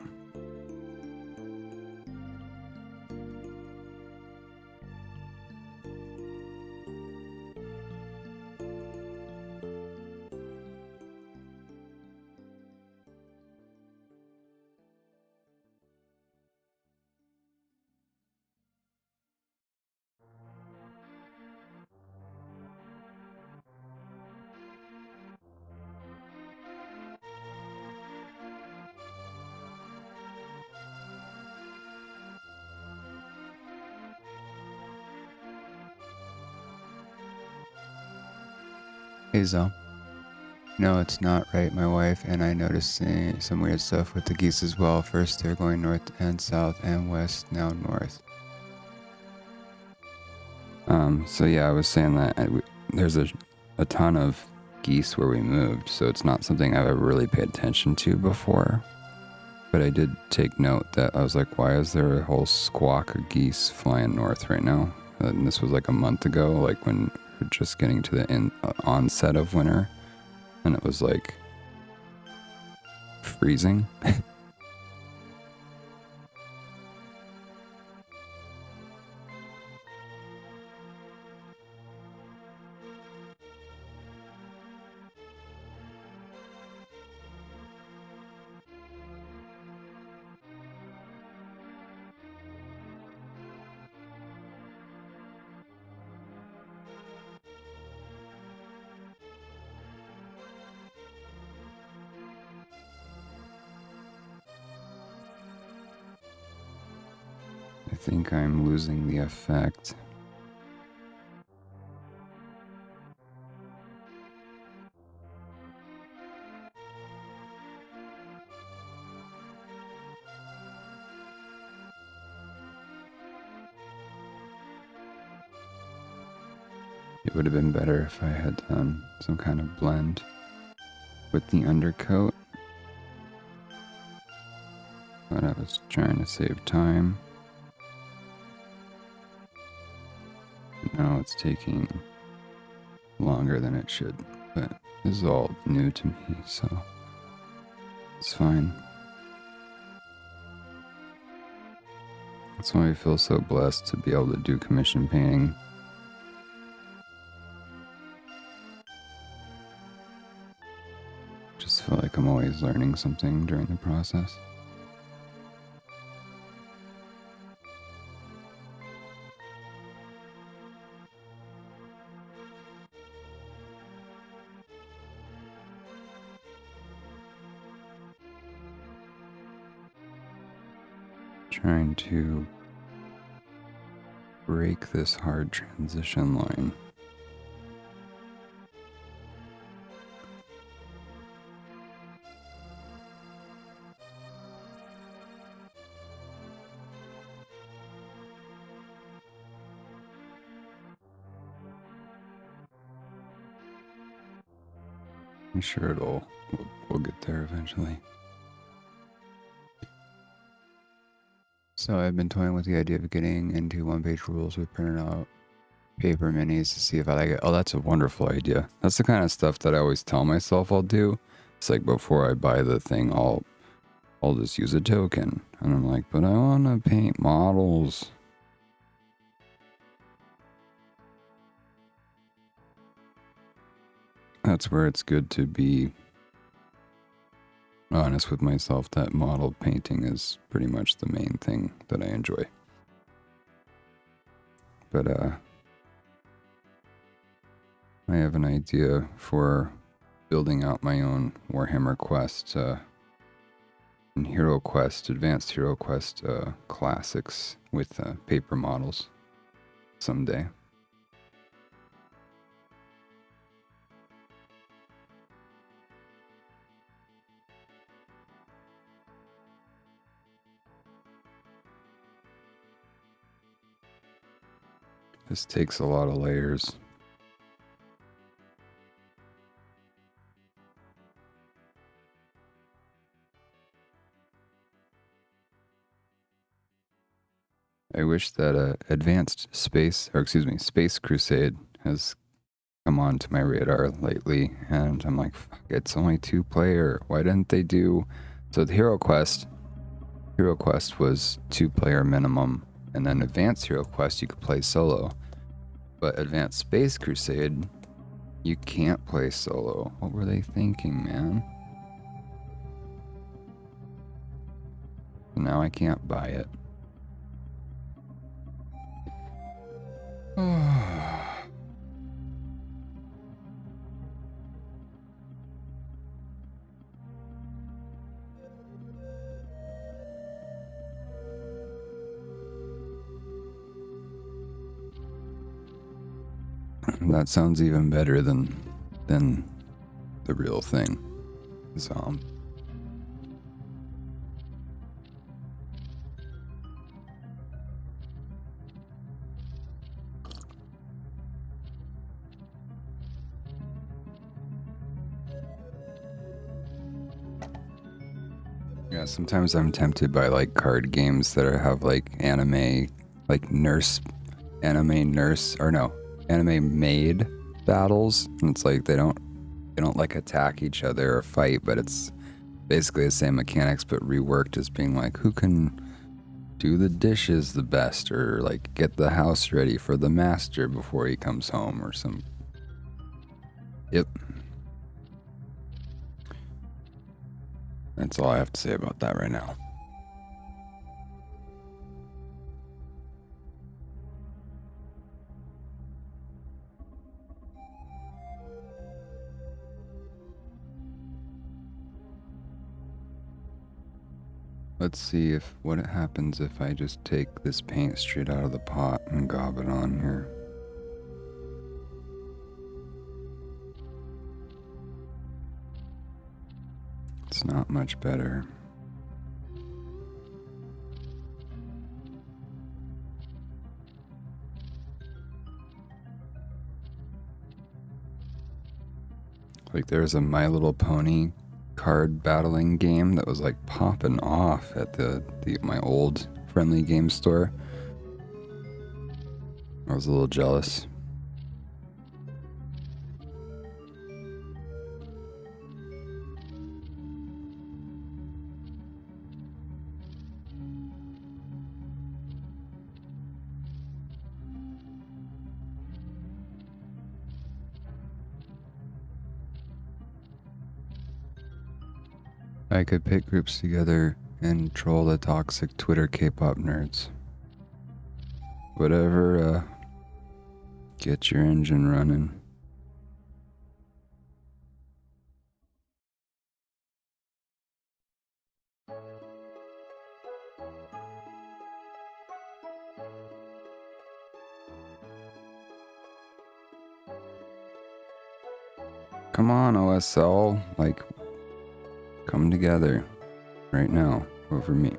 Hey Zal. No, it's not right. My wife and I noticed some weird stuff with the geese as well. First they're going north and south and west, now north. So yeah, I was saying that there's a ton of geese where we moved, so it's not something I've ever really paid attention to before. But I did take note that I was like, why is there a whole squawk of geese flying north right now? And this was like a month ago, like when we're just getting to the onset of winter, and it was like freezing. I think I'm losing the effect. It would have been better if I had done some kind of blend with the undercoat, but I was trying to save time. Now it's taking longer than it should, but this is all new to me, so it's fine. That's why I feel so blessed to be able to do commission painting. Just feel like I'm always learning something during the process. trying to break this hard transition line. I'm sure we'll get there eventually. So I've been toying with the idea of getting into one-page rules with printed out paper minis to see if I like it. Oh, that's a wonderful idea. That's the kind of stuff that I always tell myself I'll do. It's like before I buy the thing, I'll just use a token. And I'm like, but I want to paint models. That's where it's good to be honest with myself that model painting is pretty much the main thing that I enjoy. But I have an idea for building out my own Warhammer Quest and Hero Quest, Advanced Hero Quest classics with paper models someday. This takes a lot of layers. I wish that Space Crusade has come onto my radar lately, and I'm like, fuck, it's only 2-player. Why didn't they do... So the Hero Quest was 2-player minimum, and then Advanced Hero Quest you could play solo. But Advanced Space Crusade, you can't play solo. What were they thinking, man? Now I can't buy it. That sounds even better than the real thing. Yeah, sometimes I'm tempted by like card games that have like anime made battles, and it's like they don't like attack each other or fight, but it's basically the same mechanics but reworked as being like who can do the dishes the best, or like get the house ready for the master before he comes home or some. Yep. That's all I have to say about that right now. Let's see what happens if I just take this paint straight out of the pot and gob it on here. It's not much better. Like there's a My Little Pony card battling game that was like popping off at my old friendly game store. I was a little jealous. I could pick groups together and troll the toxic Twitter K-pop nerds. Whatever, get your engine running. Come on, OSL. Like, come together right now over me.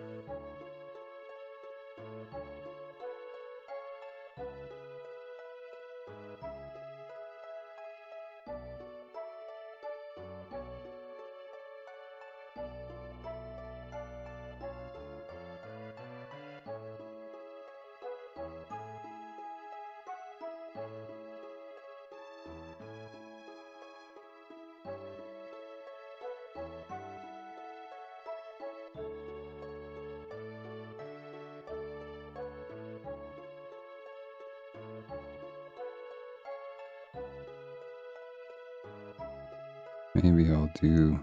Maybe I'll do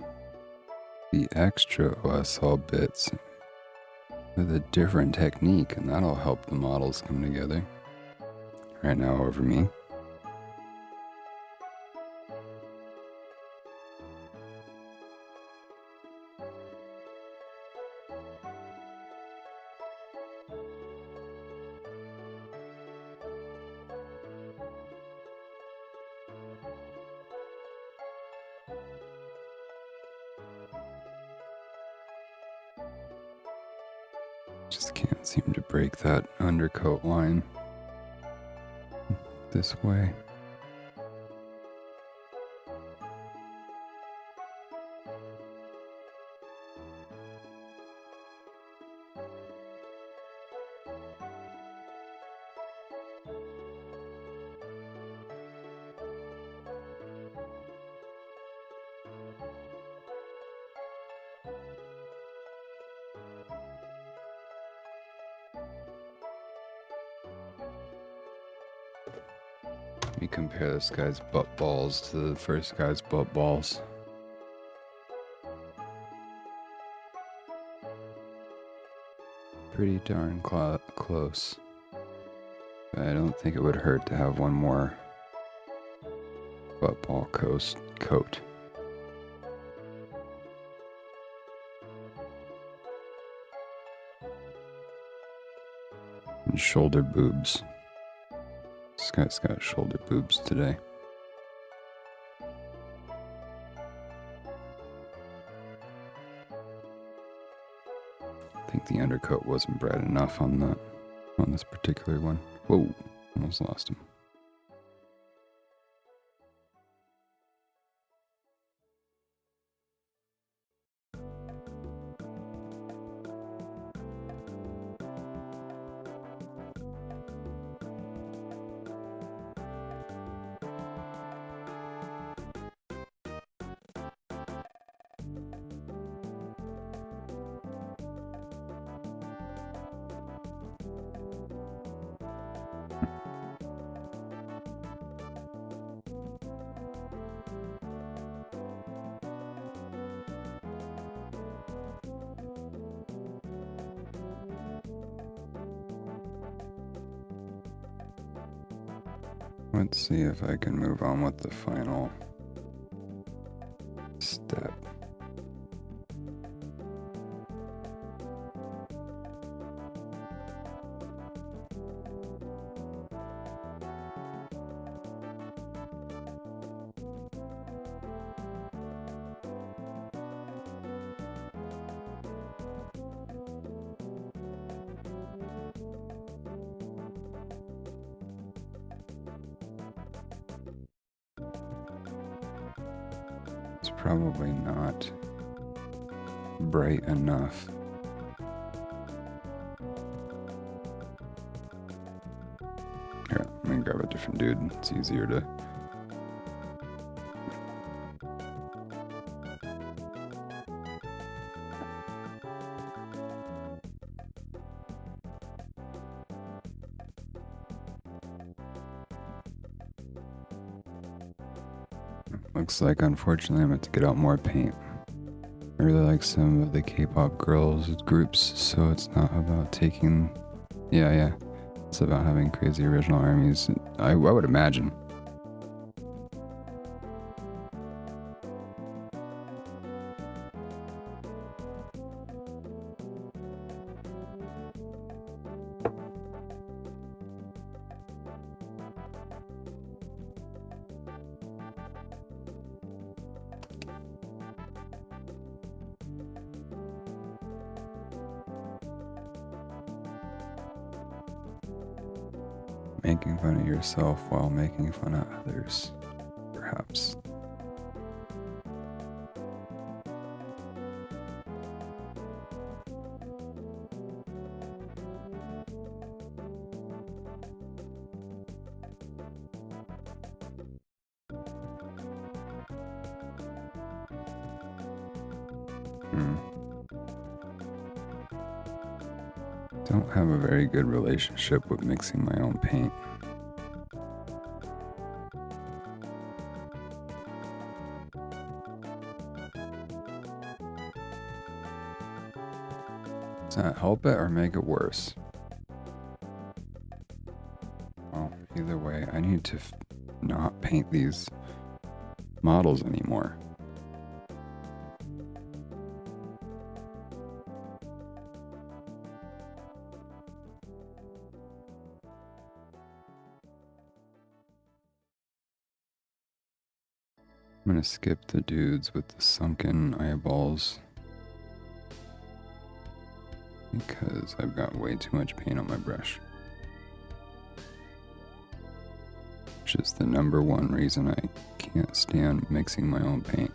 the extra OSL bits with a different technique, and that'll help the models come together. Right now over me. Just can't seem to break that undercoat line this way. Let me compare this guy's butt balls to the first guy's butt balls. Pretty darn close. But I don't think it would hurt to have one more butt ball coat. And shoulder boobs. This guy's got shoulder boobs today. I think the undercoat wasn't bright enough on this particular one. Whoa, almost lost him. Let's see if I can move on with the final step. It's probably not bright enough. Here, let me grab a different dude. It's easier to... Looks like, unfortunately, I'm going to get out more paint. I really like some of the K-pop girls groups, so it's not about taking... Yeah. It's about having crazy original armies. I would imagine. making fun of yourself while making fun of others, perhaps. Don't have a very good relationship with mixing my own paint. Does that help it or make it worse? Well, either way, I need to not paint these models anymore. I'm gonna skip the dudes with the sunken eyeballs because I've got way too much paint on my brush. Which is the number one reason I can't stand mixing my own paint.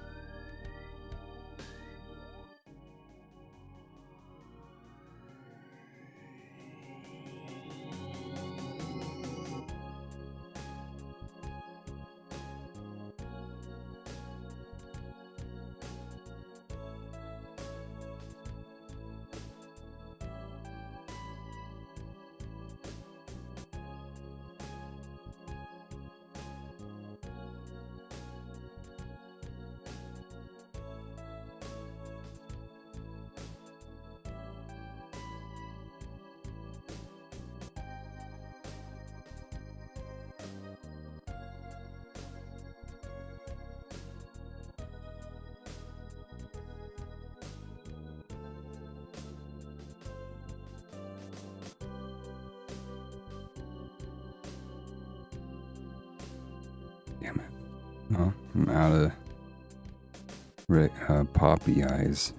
Damn it. Well, I'm out of poppy eyes.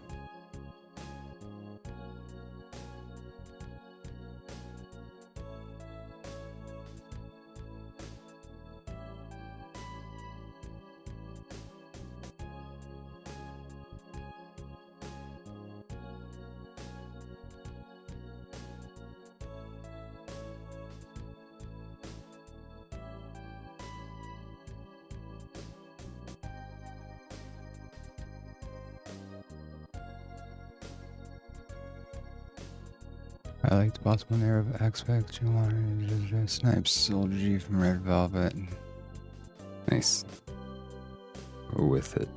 I like the possible air of X-Fact you wanted Snipes Soldier G from Red Velvet. Nice. Go with it.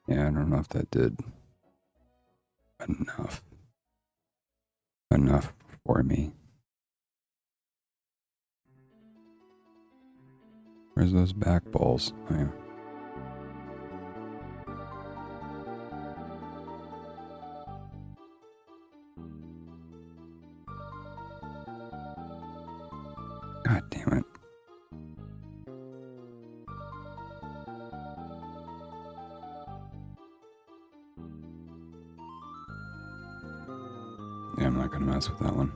Yeah, I don't know if that did enough for me. Where's those back balls? Oh, yeah. God damn it. Yeah, I'm not gonna mess with that one.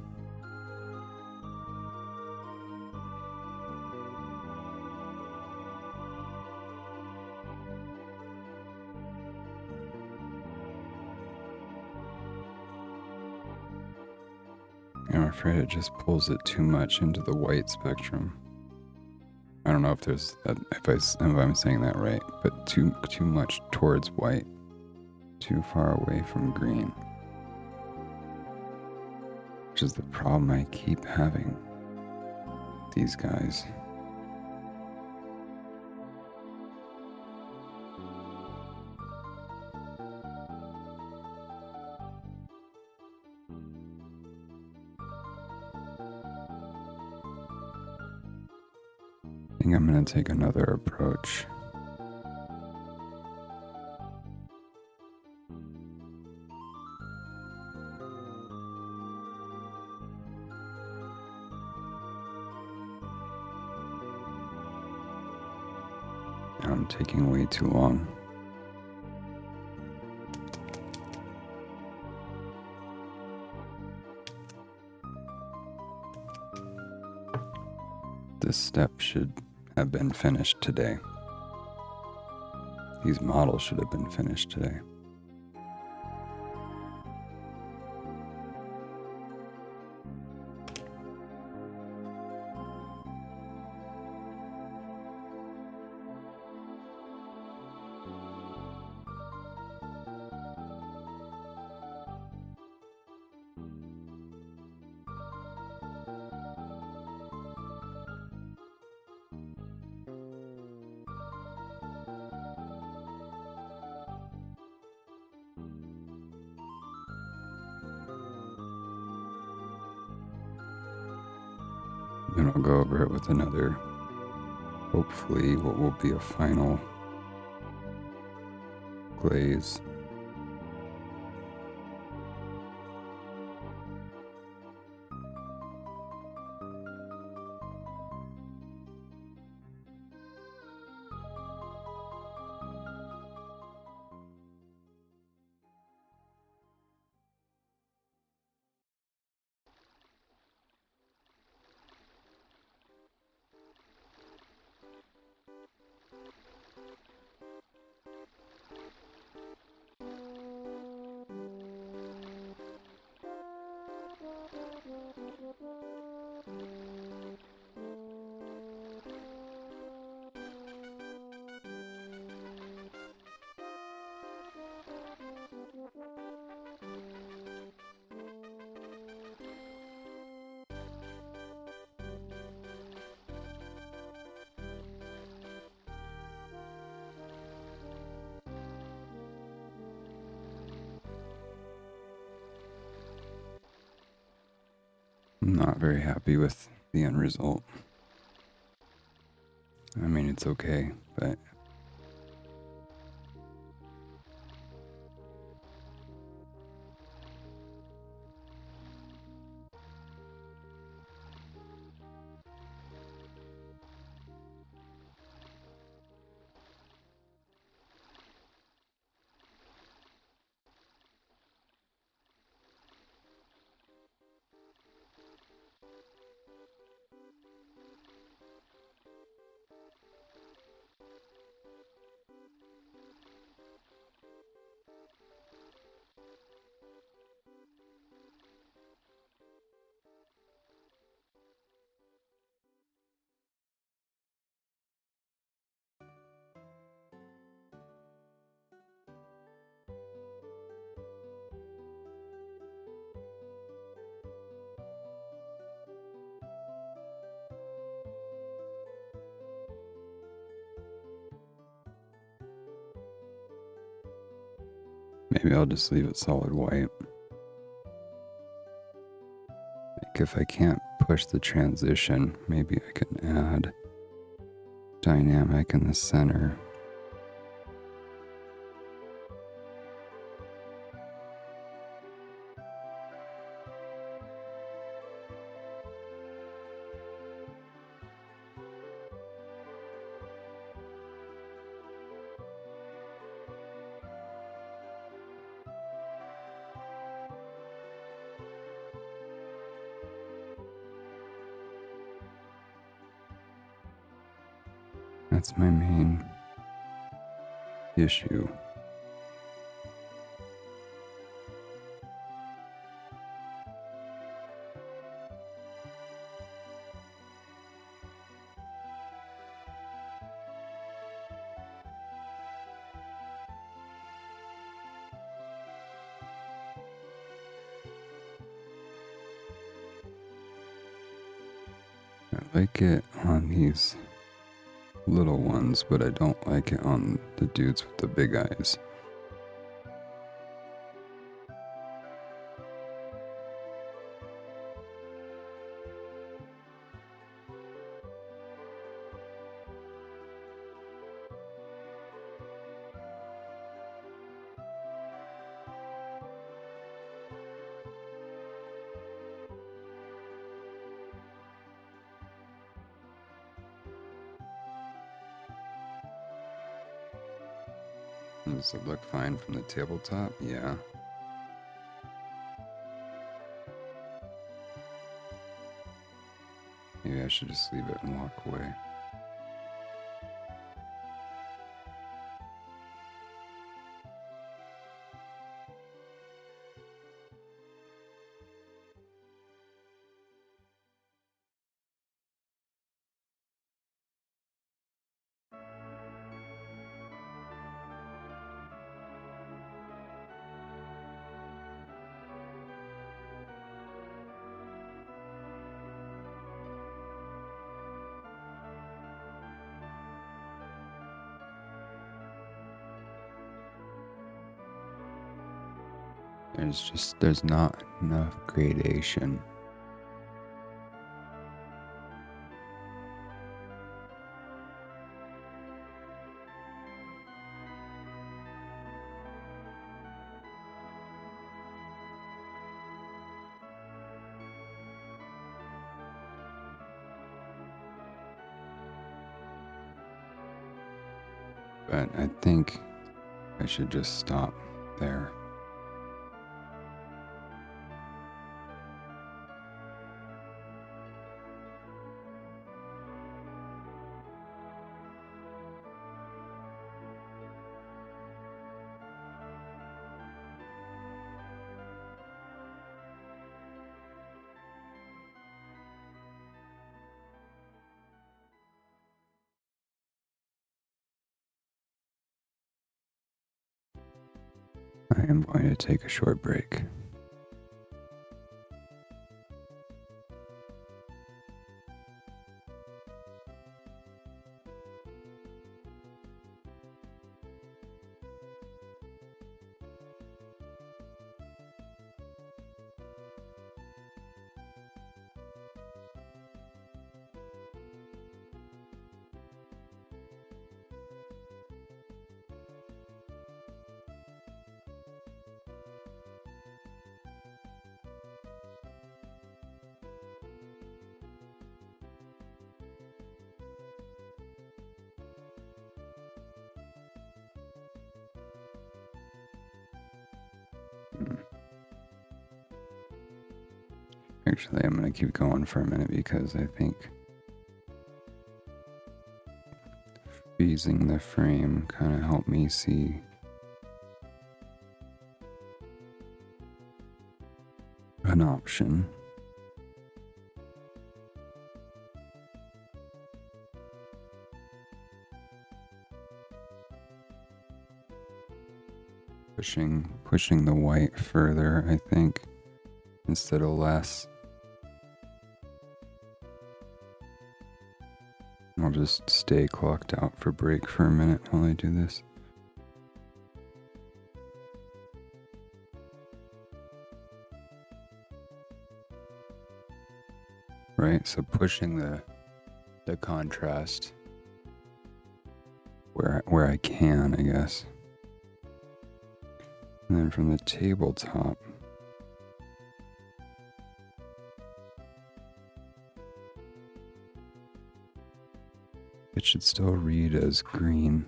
I'm afraid it just pulls it too much into the white spectrum. I don't know if there's that, if I'm saying that right, but too much towards white, too far away from green, which is the problem I keep having with these guys. I think I'm going to take another approach. I'm taking way too long. This step should have been finished today. These models should have been finished today. Then I'll go over it with another, hopefully what will be a final glaze. I'm not very happy with the end result. I mean, it's okay, but Maybe I'll just leave it solid white. Like if I can't push the transition, maybe I can add dynamic in the center. That's my main issue. I like it on these little ones, but I don't like it on the dudes with the big eyes. Does it look fine from the tabletop? Yeah. Maybe I should just leave it and walk away. There's not enough gradation. But I think I should just stop there. I am going to take a short break. Actually, I'm going to keep going for a minute because I think freezing the frame kind of helped me see an option. Pushing the white further, I think, instead of less. I'll just stay clocked out for break for a minute while I do this. right? So pushing the contrast where I can, I guess. And then from the tabletop, it should still read as green.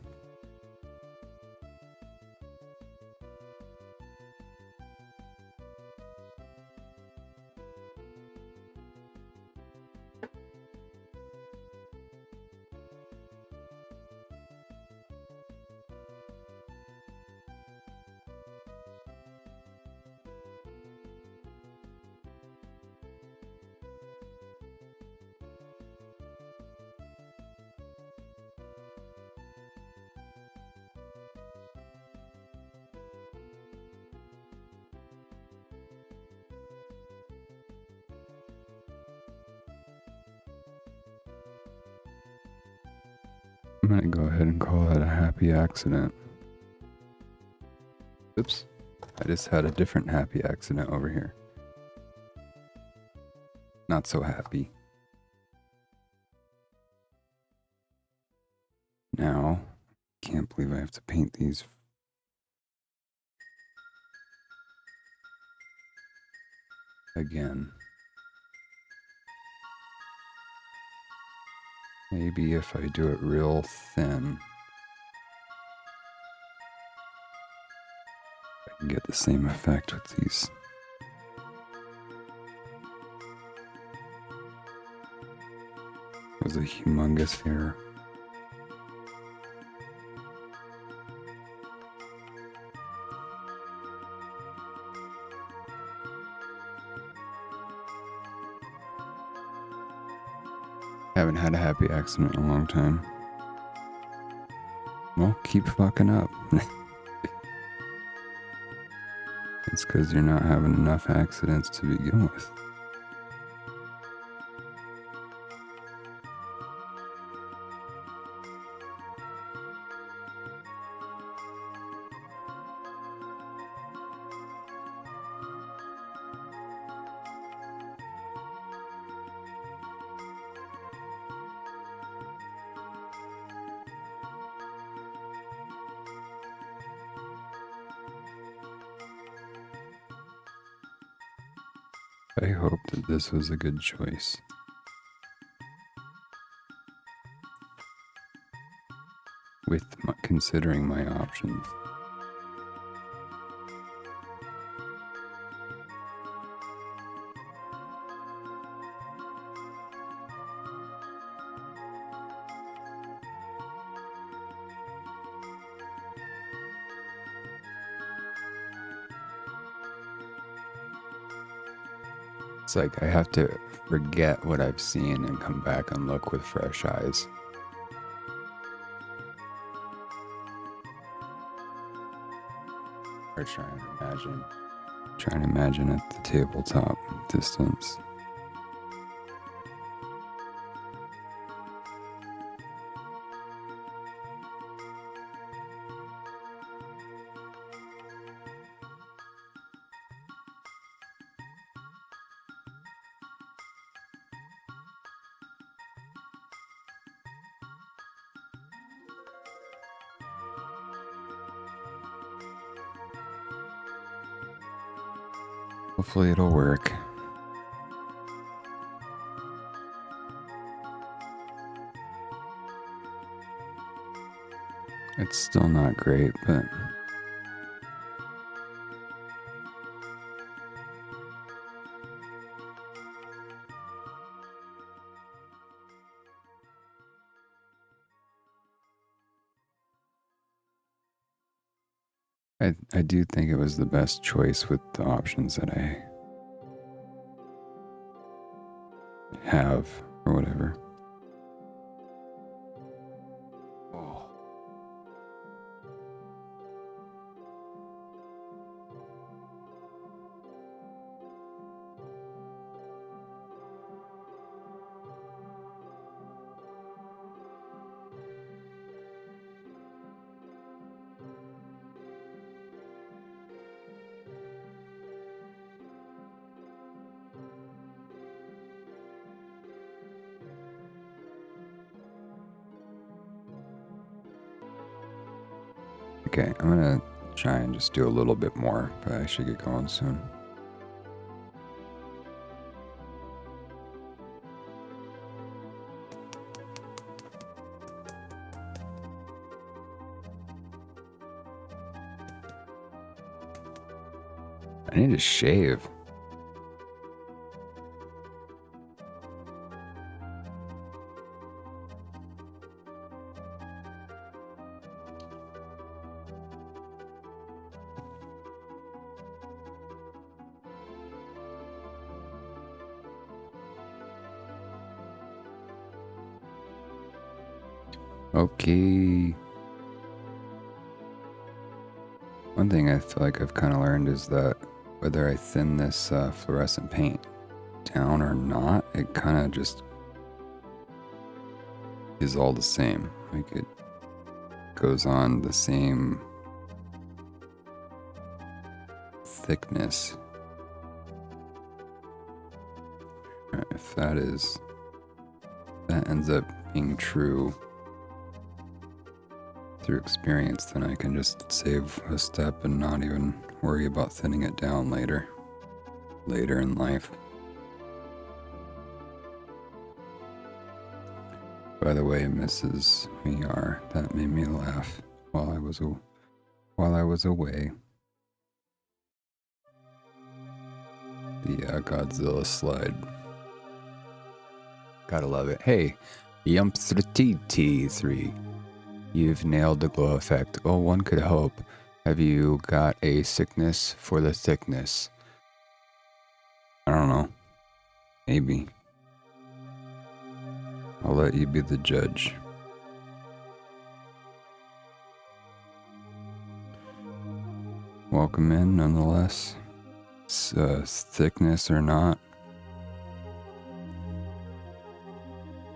I'm gonna go ahead and call it a happy accident. Oops, I just had a different happy accident over here. Not so happy. Now, can't believe I have to paint these. Again. Maybe if I do it real thin, I can get the same effect with these. It was a humongous error. Haven't had a happy accident in a long time. Well, keep fucking up. It's because you're not having enough accidents to begin with. I hope that this was a good choice. With considering my options. It's like I have to forget what I've seen and come back and look with fresh eyes. Or trying to imagine at the tabletop distance. Hopefully it'll work. It's still not great, but I do think it was the best choice with the options that I have or whatever. Oh. Okay, I'm gonna try and just do a little bit more, but I should get going soon. I need to shave. Okay. One thing I feel like I've kind of learned is that whether I thin this fluorescent paint down or not, it kind of just is all the same. Like it goes on the same thickness. If that ends up being true through experience, then I can just save a step and not even worry about thinning it down later in life. By the way, Mrs. Miyar, that made me laugh while I was away. The Godzilla slide. Gotta love it. Hey, Yumpstrt3. You've nailed the glow effect. Oh, one could hope. Have you got a sickness for the thickness? I don't know. Maybe. I'll let you be the judge. Welcome in, nonetheless. Thickness or not.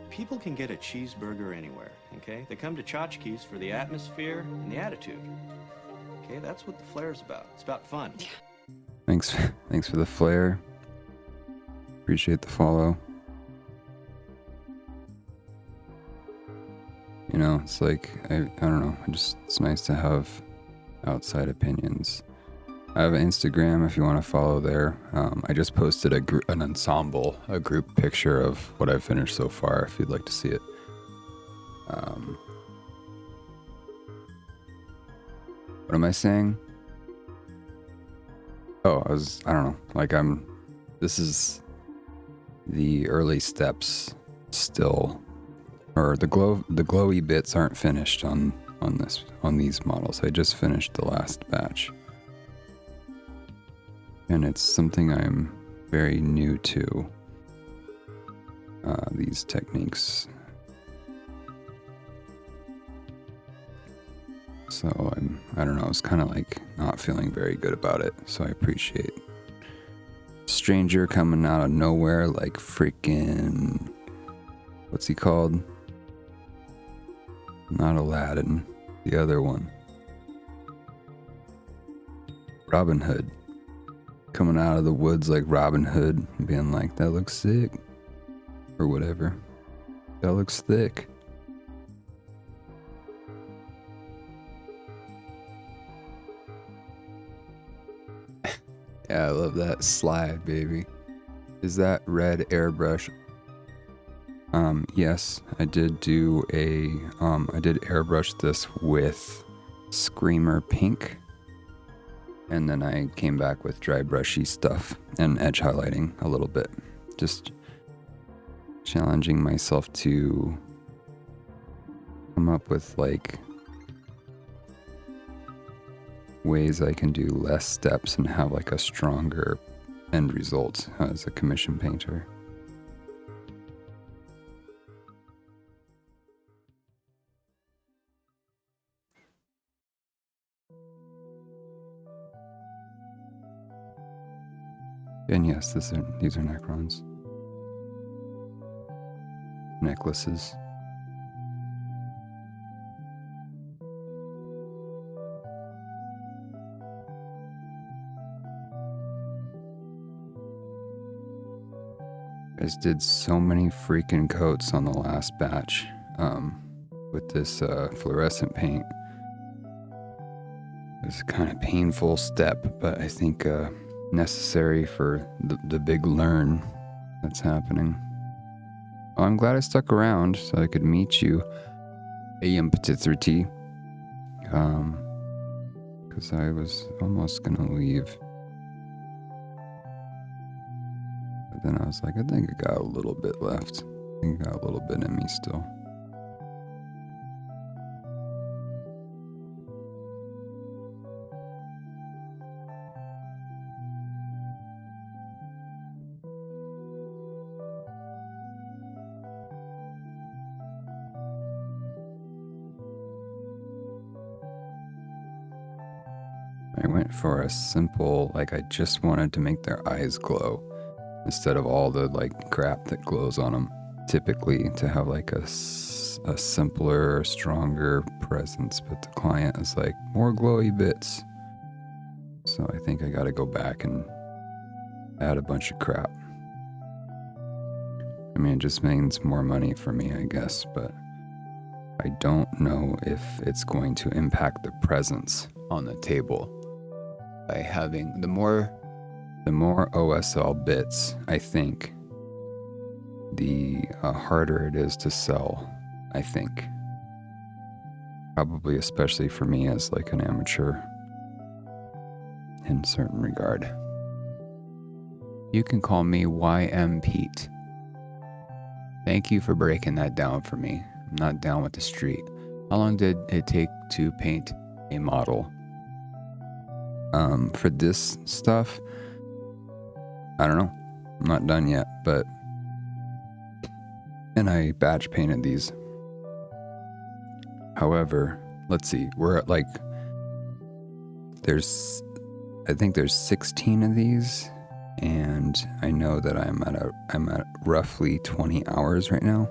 People can get a cheeseburger anywhere, okay? They come to tchotchkes for the atmosphere and the attitude. Okay, that's what the flare's about. It's about fun. Thanks for the flare. Appreciate the follow. You know, it's like, I don't know, it's nice to have outside opinions. I have an Instagram if you want to follow there. I just posted a group picture of what I've finished so far if you'd like to see it. What am I saying? Oh, I don't know, like this is the early steps still, or the glowy bits aren't finished on these models. I just finished the last batch. And it's something I'm very new to, these techniques. So I don't know, I was kind of like not feeling very good about it. So I appreciate stranger coming out of nowhere like freaking, what's he called? Not Aladdin, the other one. Robin Hood. Coming out of the woods like Robin Hood and being like, that looks sick. Or whatever. That looks thick. Yeah, I love that slide, baby. Is that red airbrush? Yes, I did do I did airbrush this with Screamer Pink. And then I came back with dry brushy stuff and edge highlighting a little bit. Just challenging myself to come up with like ways I can do less steps and have like a stronger end result as a commission painter. And yes, these are Necrons. Necklaces. I just did so many freaking coats on the last batch with this fluorescent paint. was kind of painful step, but I think necessary for the big learn that's happening. Well, I'm glad I stuck around so I could meet you, AM Petitherty, because I was almost gonna leave. But then I was like, I think I got a little bit left. I think I got a little bit in me still. I went for a simple, like I just wanted to make their eyes glow instead of all the like crap that glows on them. Typically to have like a simpler, stronger presence, but the client is like more glowy bits. So I think I got to go back and add a bunch of crap. I mean, it just means more money for me, I guess, but I don't know if it's going to impact the presence on the table. By having the more OSL bits, I think, the harder it is to sell, I think. Probably especially for me as like an amateur in certain regard. You can call me YM Pete. Thank you for breaking that down for me. I'm not down with the street. How long did it take to paint a model? For this stuff, I don't know. I'm not done yet, and I batch painted these. However, let's see. We're at like, I think there's 16 of these, and I know that I'm at roughly 20 hours right now.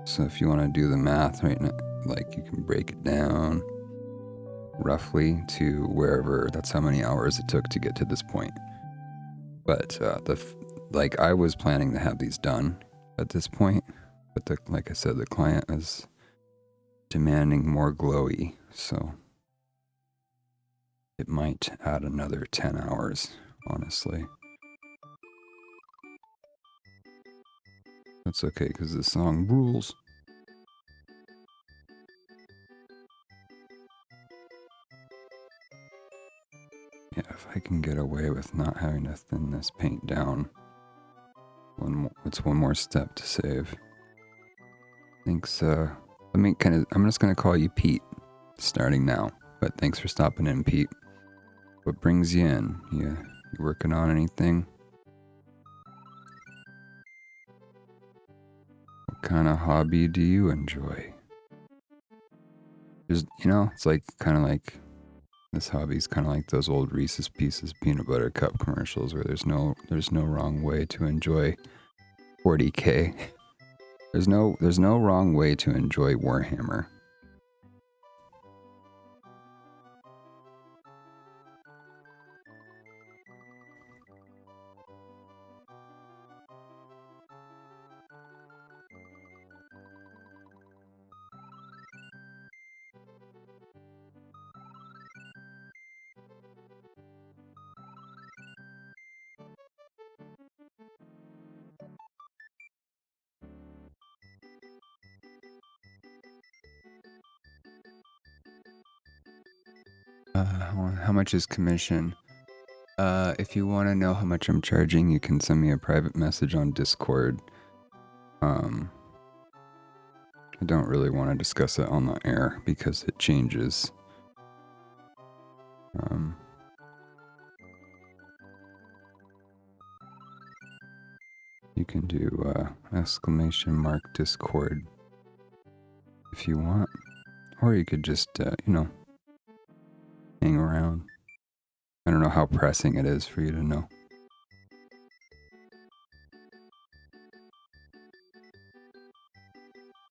So if you want to do the math right now, like you can break it down roughly to wherever, that's how many hours it took to get to this point. But like I was planning to have these done at this point, but like I said, the client is demanding more glowy, so it might add another 10 hours, honestly. That's okay, because the song rules. Yeah, if I can get away with not having to thin this paint down, it's one more step to save. Thanks, I'm just gonna call you Pete, starting now, but thanks for stopping in, Pete. What brings you in? You working on anything? What kind of hobby do you enjoy? There's, it's like kind of like, this hobby's kind of like those old Reese's Pieces peanut butter cup commercials where there's no wrong way to enjoy 40K. There's no wrong way to enjoy Warhammer. How much is commission? If you want to know how much I'm charging, you can send me a private message on Discord. I don't really want to discuss it on the air because it changes. You can do !Discord if you want, or you could just hang around. I don't know how pressing it is for you to know.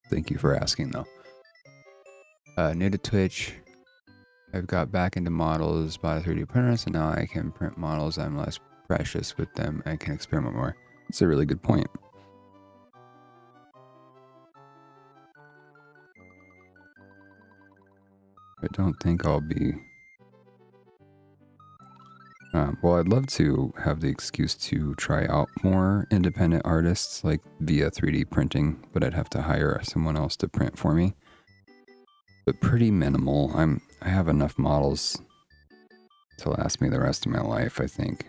Thank you for asking, though. New to Twitch, I've got back into models, bought a 3D printer, so now I can print models. I'm less precious with them and can experiment more. It's a really good point. I don't think I'll be... well, I'd love to have the excuse to try out more independent artists, like via 3D printing, but I'd have to hire someone else to print for me. But pretty minimal. I have enough models to last me the rest of my life, I think.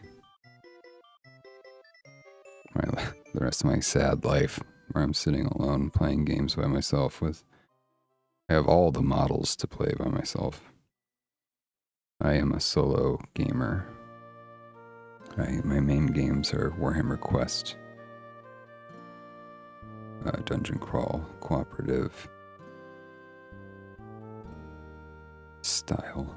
The rest of my sad life, where I'm sitting alone playing games by myself with... I have all the models to play by myself. I am a solo gamer. My main games are Warhammer Quest, Dungeon Crawl, Cooperative, Style.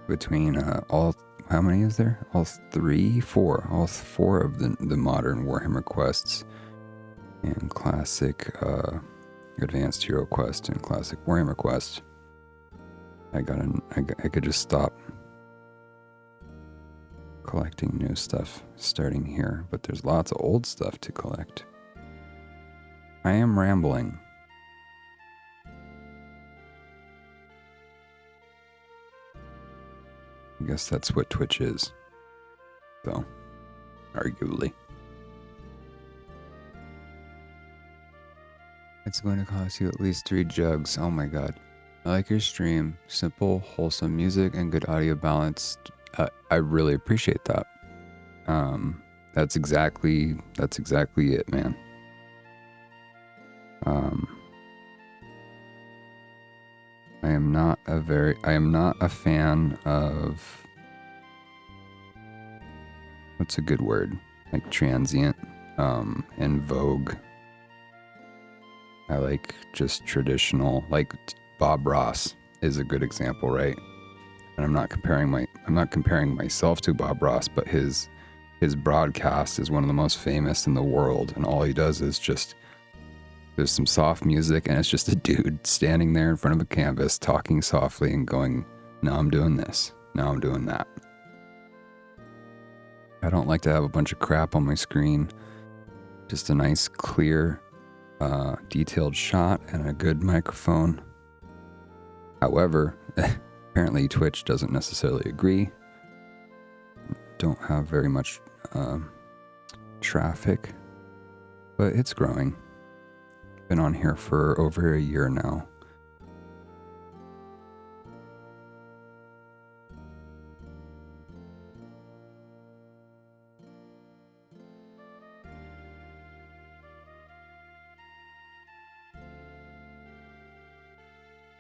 Between all, how many is there? All four of the modern Warhammer Quests, and Classic Advanced Hero Quest and Classic Warhammer Quest. I could just stop collecting new stuff starting here, but there's lots of old stuff to collect. I am rambling. I guess that's what Twitch is, though, arguably. It's going to cost you at least 3 jugs. Oh my god. I like your stream. Simple, wholesome music, and good audio balance. I really appreciate that. That's exactly it, man. I am not a fan of, what's a good word? Like transient, and vogue. I like just traditional, like Bob Ross is a good example, right? And I'm not comparing myself to Bob Ross, but his broadcast is one of the most famous in the world, and all he does is just, there's some soft music, and it's just a dude standing there in front of a canvas talking softly and going, now I'm doing this, now I'm doing that. I don't like to have a bunch of crap on my screen. Just a nice, clear, detailed shot and a good microphone. However, apparently Twitch doesn't necessarily agree. Don't have very much traffic, but it's growing. Been on here for over a year now.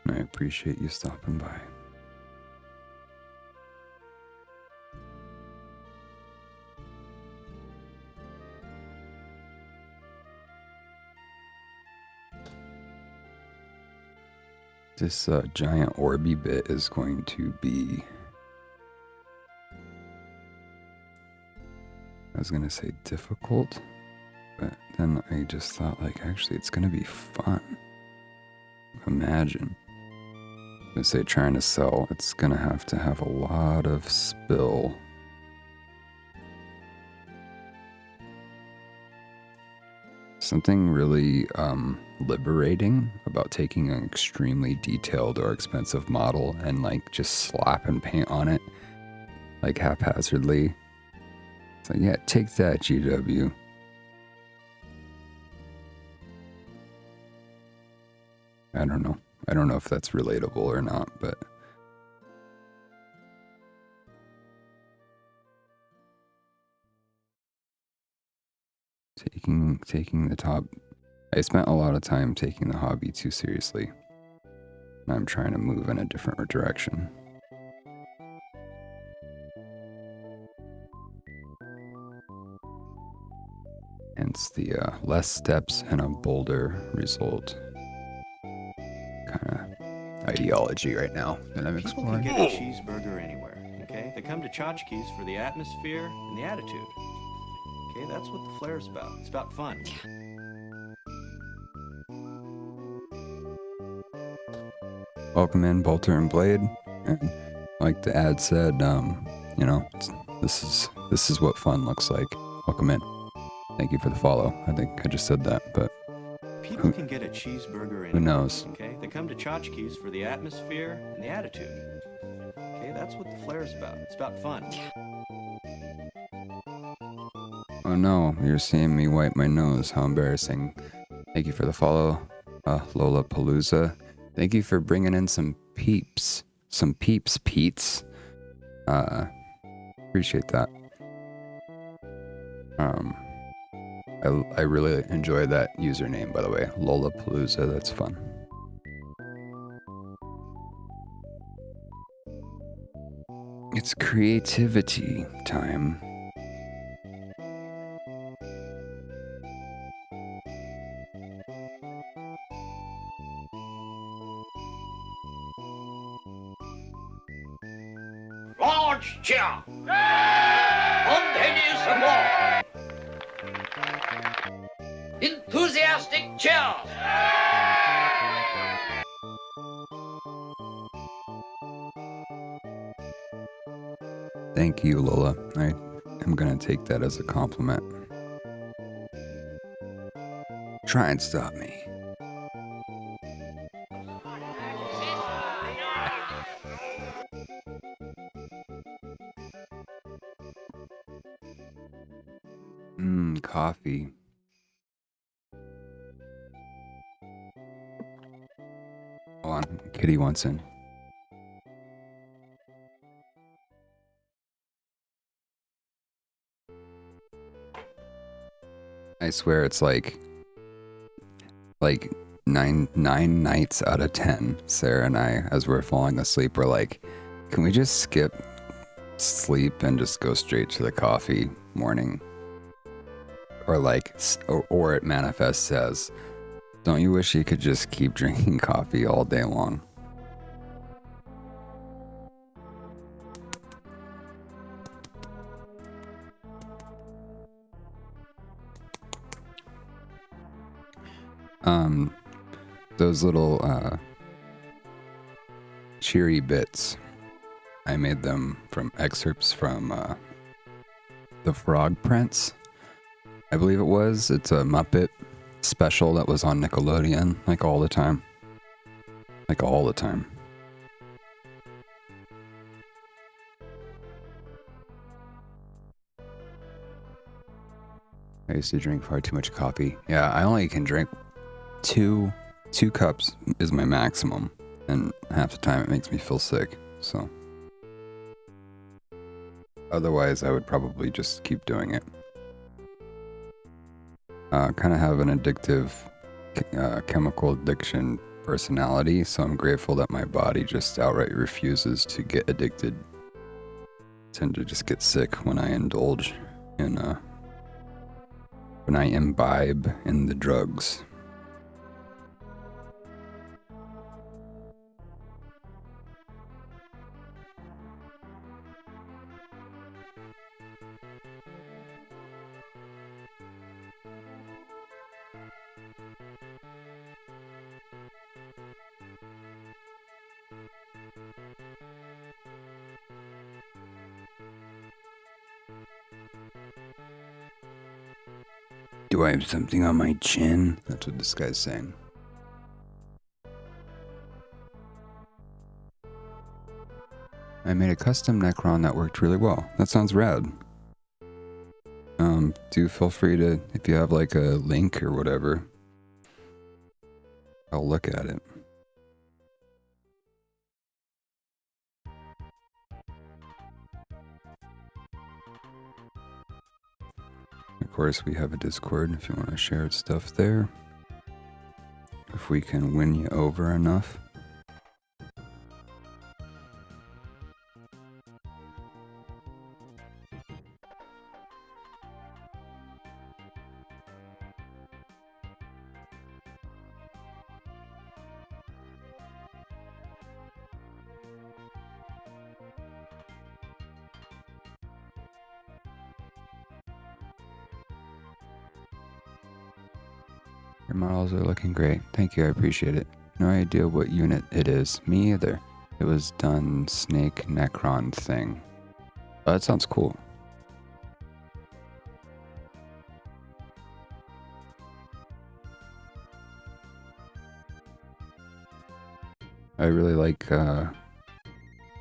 I appreciate you stopping by. This giant Orby bit is going to be, I was going to say difficult, but then I just thought, like, actually it's going to be fun. Imagine. I say trying to sell, it's going to have a lot of spill. Something really liberating about taking an extremely detailed or expensive model and like just slapping paint on it like haphazardly. It's like, yeah, take that, GW. I don't know. I don't know if that's relatable or not, but taking the top. I spent a lot of time taking the hobby too seriously. And I'm trying to move in a different direction. Hence the less steps and a bolder result kind of ideology right now that I'm exploring. People can get a cheeseburger anywhere, okay? They come to tchotchkes for the atmosphere and the attitude. Okay, that's what the flair's about. It's about fun. Welcome in, Bolter and Blade. And like the ad said, you know, this is what fun looks like. Welcome in. Thank you for the follow. I think I just said that, but People can get a cheeseburger anywhere. who knows? Okay, okay? They come to tchotchkes for the atmosphere and the attitude. Okay, that's what the flare's about. It's about fun. Oh no, you're seeing me wipe my nose. How embarrassing. Thank you for the follow, Lola Palooza. Thank you for bringing in some peeps. Some peeps, Pete's. Appreciate that. I really enjoy that username, by the way. Lola Palooza, that's fun. It's creativity time. Large cheer. Spontaneous applause. Enthusiastic cheers. Thank you, Lola. I am gonna take that as a compliment. Try and stop me. Coffee. Hold on, Kitty wants in. I swear it's like nine nights out of 10, Sarah and I, as we're falling asleep, we're like, can we just skip sleep and just go straight to the coffee morning? Or like, or it manifests as, don't you wish you could just keep drinking coffee all day long? Those little cheery bits, I made them from excerpts from The Frog Prince, I believe it was. It's a Muppet special that was on Nickelodeon, like all the time. Like all the time. I used to drink far too much coffee. Yeah, I only can drink two cups is my maximum, and half the time it makes me feel sick, so otherwise I would probably just keep doing it. Kind of have an addictive chemical addiction personality, so I'm grateful that my body just outright refuses to get addicted. I tend to just get sick when I indulge in when I imbibe in the drugs. Do I have something on my chin? That's what this guy's saying. I made a custom Necron that worked really well. That sounds rad. Do feel free to, if you have like a link or whatever, I'll look at it. Of course, we have a Discord if you want to share stuff there. If we can win you over enough. Your models are looking great. Thank you, I appreciate it. No idea what unit it is. Me either. It was done Snake Necron thing. Oh, that sounds cool. I really like, I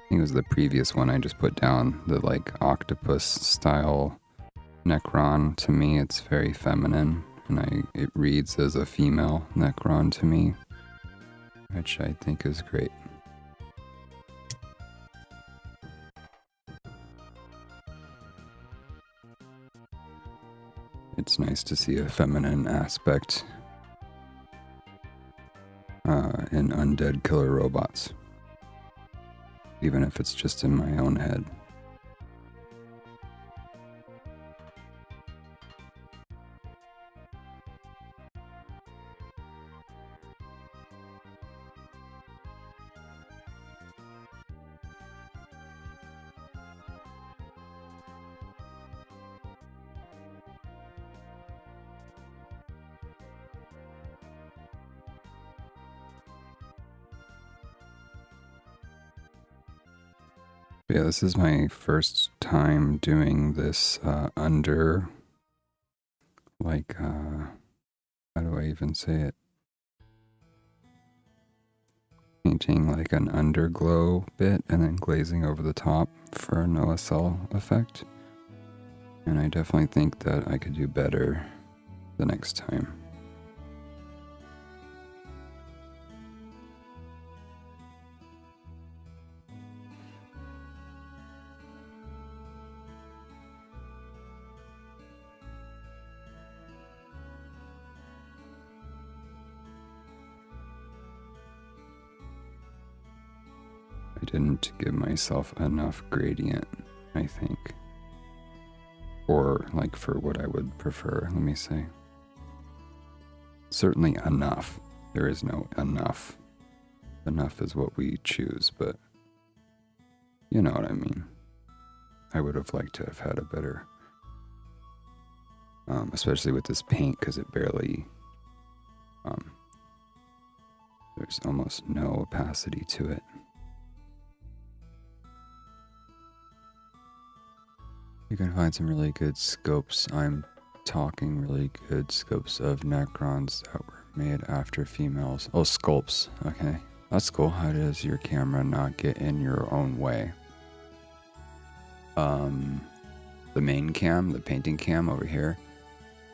think it was the previous one I just put down, the like octopus style Necron. To me, it's very feminine, and it reads as a female Necron to me, which I think is great. It's nice to see a feminine aspect in undead killer robots, even if it's just in my own head. Yeah, this is my first time doing this under, like, how do I even say it? Painting like an underglow bit and then glazing over the top for an OSL effect. And I definitely think that I could do better the next time. I didn't give myself enough gradient, I think. Or like for what I would prefer, let me say. Certainly enough. There is no enough. Enough is what we choose, but you know what I mean. I would have liked to have had a better, especially with this paint, because it barely, there's almost no opacity to it. You can find some really good scopes. I'm talking really good scopes of Necrons that were made after females. Oh, sculpts. Okay. That's cool. How does your camera not get in your own way? The main cam, the painting cam over here,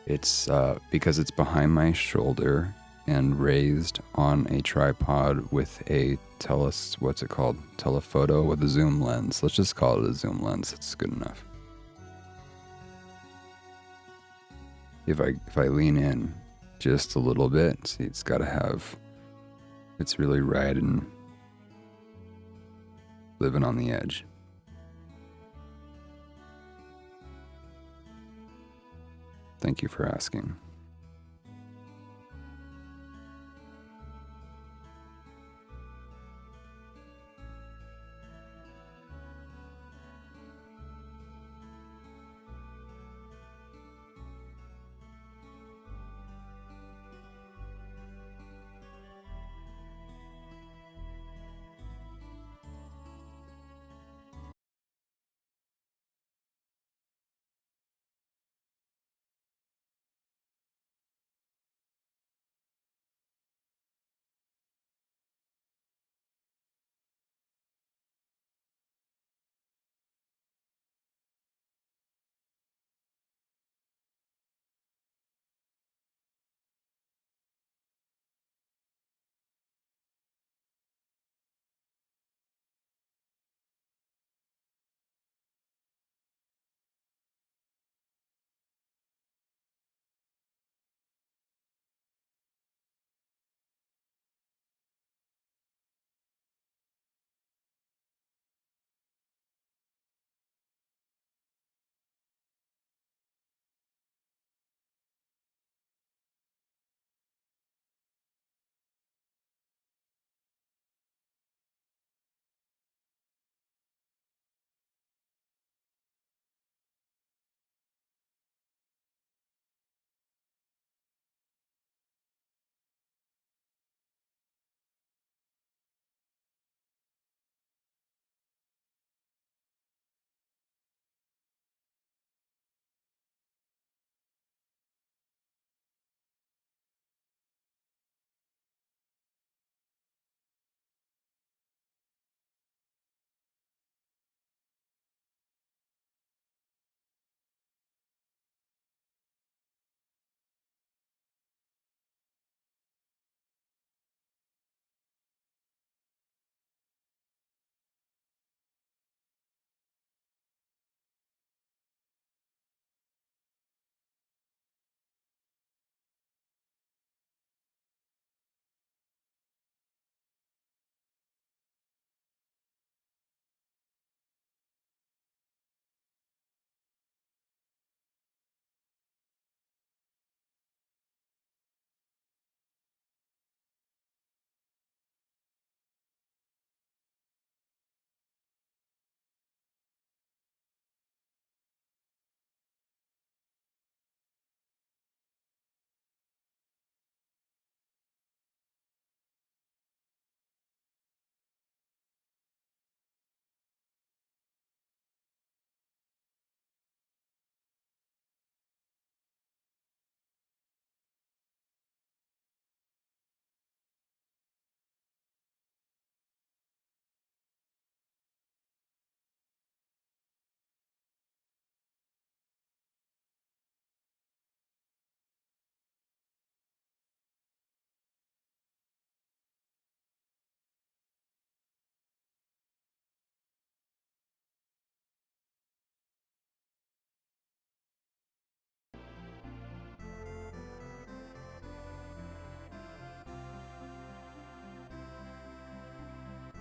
it's because it's behind my shoulder and raised on a tripod with a what's it called? Telephoto with a zoom lens. Let's just call it a zoom lens. It's good enough. If I lean in just a little bit, see, it's really riding, living on the edge. Thank you for asking.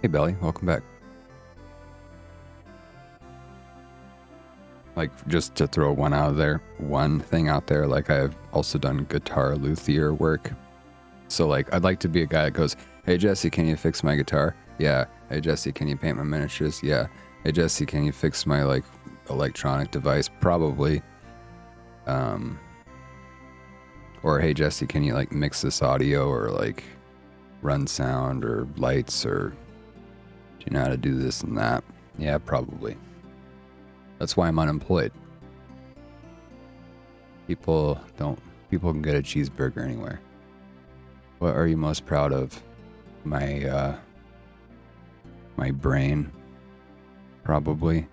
Hey, Belly, welcome back. Like, just to throw one thing out there, like I've also done guitar luthier work. So like, I'd like to be a guy that goes, hey, Jesse, can you fix my guitar? Yeah. Hey, Jesse, can you paint my miniatures? Yeah. Hey, Jesse, can you fix my like electronic device? Probably. Or hey, Jesse, can you like mix this audio or like run sound or lights, or do you know how to do this and that? Yeah, probably. That's why I'm unemployed. People can get a cheeseburger anywhere. What are you most proud of? My brain, probably.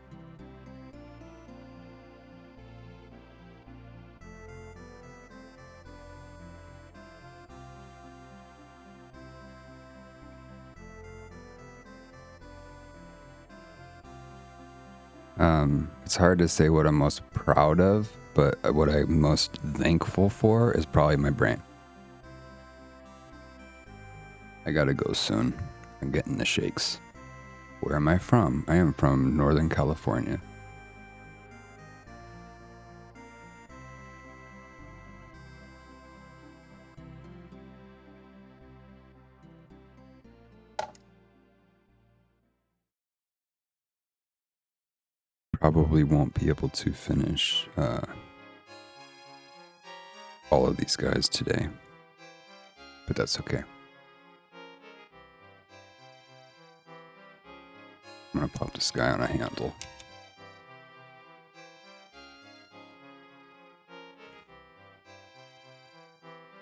It's hard to say what I'm most proud of, but what I'm most thankful for is probably my brain. I gotta go soon. I'm getting the shakes. Where am I from? I am from Northern California. Probably won't be able to finish all of these guys today, but that's okay. I'm gonna pop this guy on a handle.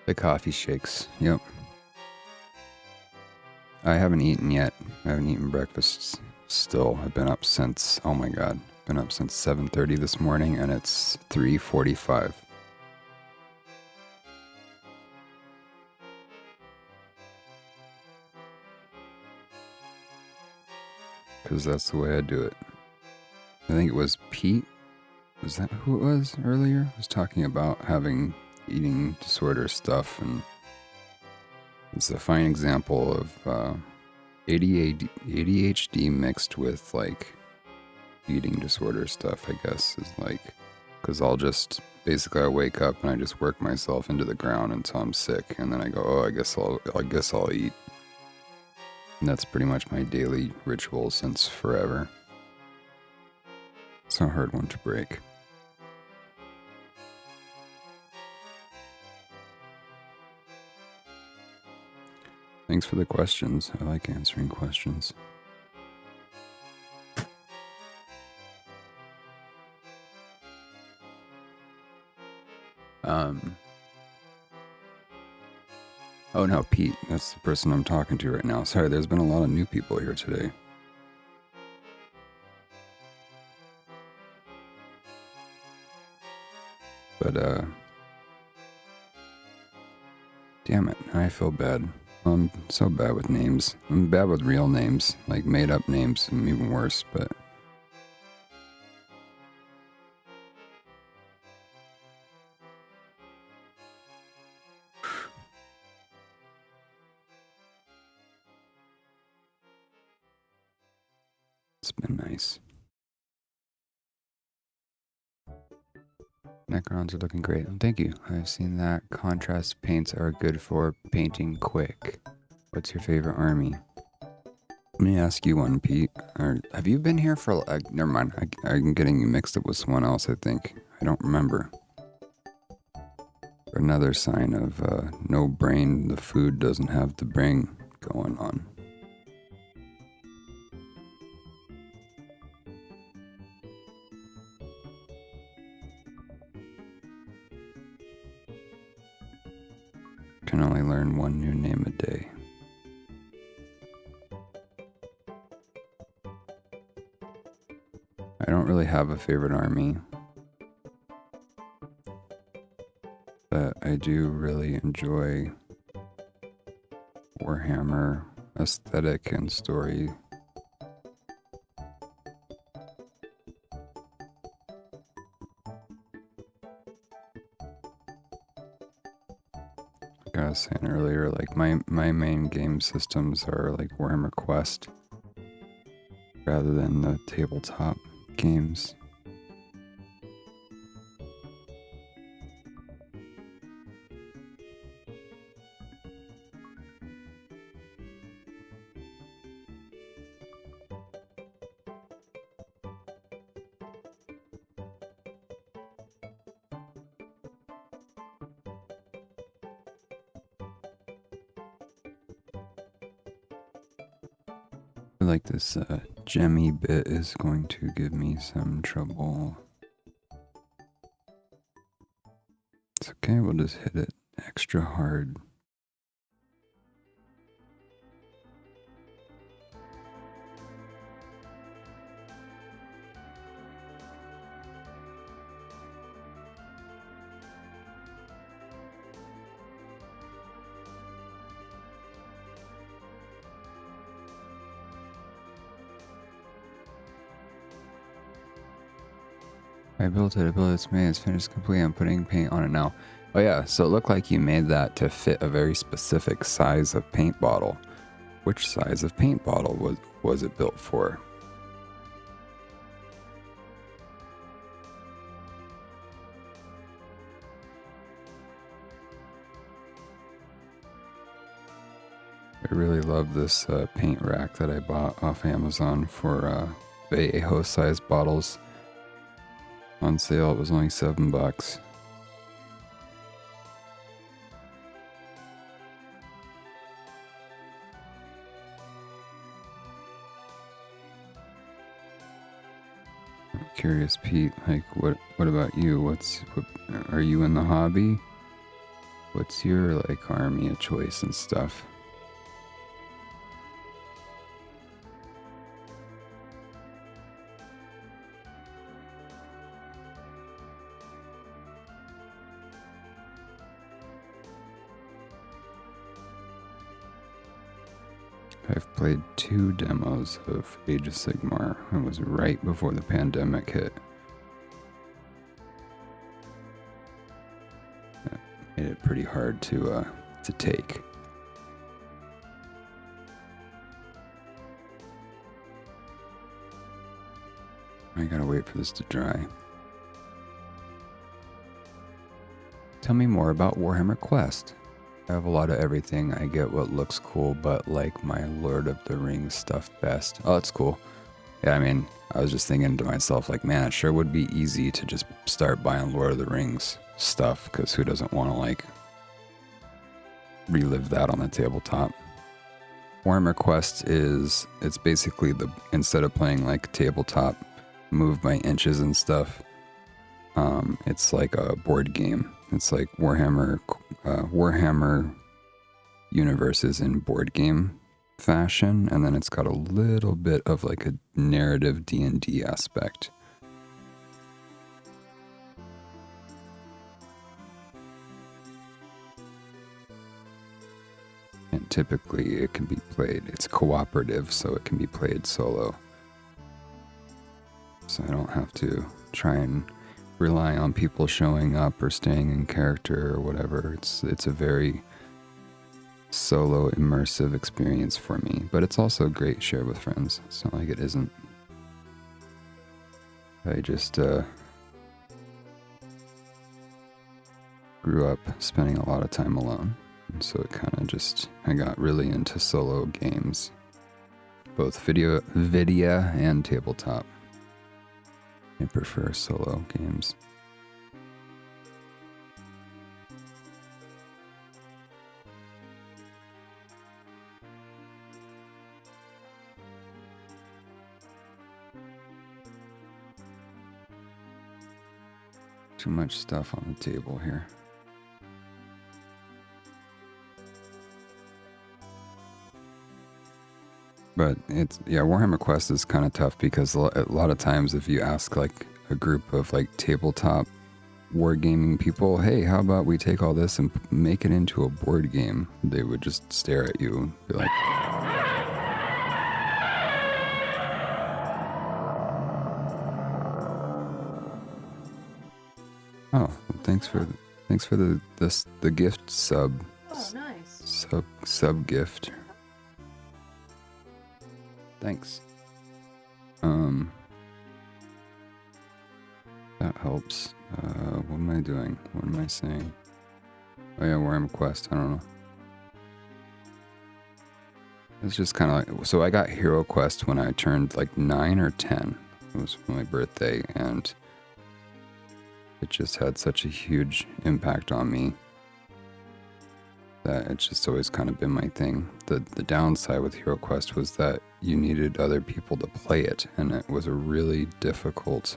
The coffee shakes, yep. I haven't eaten yet. I haven't eaten breakfast still. I've been up since, oh my god, been up since 7:30 this morning, and it's 3:45. Because that's the way I do it. I think it was Pete. Was that who it was earlier? Was talking about having eating disorder stuff, and it's a fine example of ADHD mixed with like eating disorder stuff, I guess, is like, because I'll just basically I wake up and I just work myself into the ground until I'm sick, and then I go, oh, I guess I'll eat. And that's pretty much my daily ritual since forever. It's a hard one to break. Thanks for the questions. I like answering questions. Oh no, Pete. That's the person I'm talking to right now. Sorry, there's been a lot of new people here today. But, damn it, I feel bad. I'm so bad with names. I'm bad with real names. Like, made-up names, I'm even worse, but... It's been nice. Necrons are looking great. Thank you. I've seen that contrast paints are good for painting quick. What's your favorite army? Let me ask you one, Pete. Have you been here for... never mind. I'm getting you mixed up with someone else, I think. I don't remember. Another sign of no brain. The food doesn't have the brain going on. Can only learn one new name a day. I don't really have a favorite army, but I do really enjoy Warhammer aesthetic and story. Like I was saying earlier, like my main game systems are like Warhammer Quest rather than the tabletop games. I feel like this gemmy bit is going to give me some trouble. It's okay, we'll just hit it extra hard. I built it, it's made, it's finished complete, I'm putting paint on it now. Oh yeah, so it looked like you made that to fit a very specific size of paint bottle. Which size of paint bottle was it built for? I really love this paint rack that I bought off Amazon for Vallejo size bottles. On sale, it was only $7. I'm curious, Pete, like what about you? What are you in the hobby? What's your like army of choice and stuff? I've played 2 demos of Age of Sigmar. It was right before the pandemic hit. That made it pretty hard to take. I gotta wait for this to dry. Tell me more about Warhammer Quest. I have a lot of everything. I get what looks cool, but like my Lord of the Rings stuff best. Oh, that's cool. Yeah, I mean, I was just thinking to myself, like, man, it sure would be easy to just start buying Lord of the Rings stuff, because who doesn't want to, like, relive that on the tabletop? Warhammer Quest it's basically instead of playing, like, tabletop, move by inches and stuff, it's like a board game. It's like Warhammer universes in board game fashion, and then it's got a little bit of like a narrative D&D aspect. And typically it can be played, it's cooperative, so it can be played solo. So I don't have to try and rely on people showing up or staying in character or whatever. It's a very solo immersive experience for me, but it's also great shared with friends. It's not like it isn't. I just grew up spending a lot of time alone, and so it kind of I got really into solo games, both video and tabletop. I prefer solo games. Too much stuff on the table here. But Warhammer Quest is kind of tough because a lot of times if you ask like a group of like tabletop wargaming people, hey, how about we take all this and make it into a board game? They would just stare at you and be like, oh, well, thanks for the gift sub. Oh, nice. Sub gift. Thanks. That helps. What am I doing? What am I saying? Oh yeah, Warhammer Quest. I don't know. It's just kind of like, so I got Hero Quest when I turned like 9 or 10. It was my birthday, and it just had such a huge impact on me that it's just always kind of been my thing. The downside with Hero Quest was that you needed other people to play it, and it was a really difficult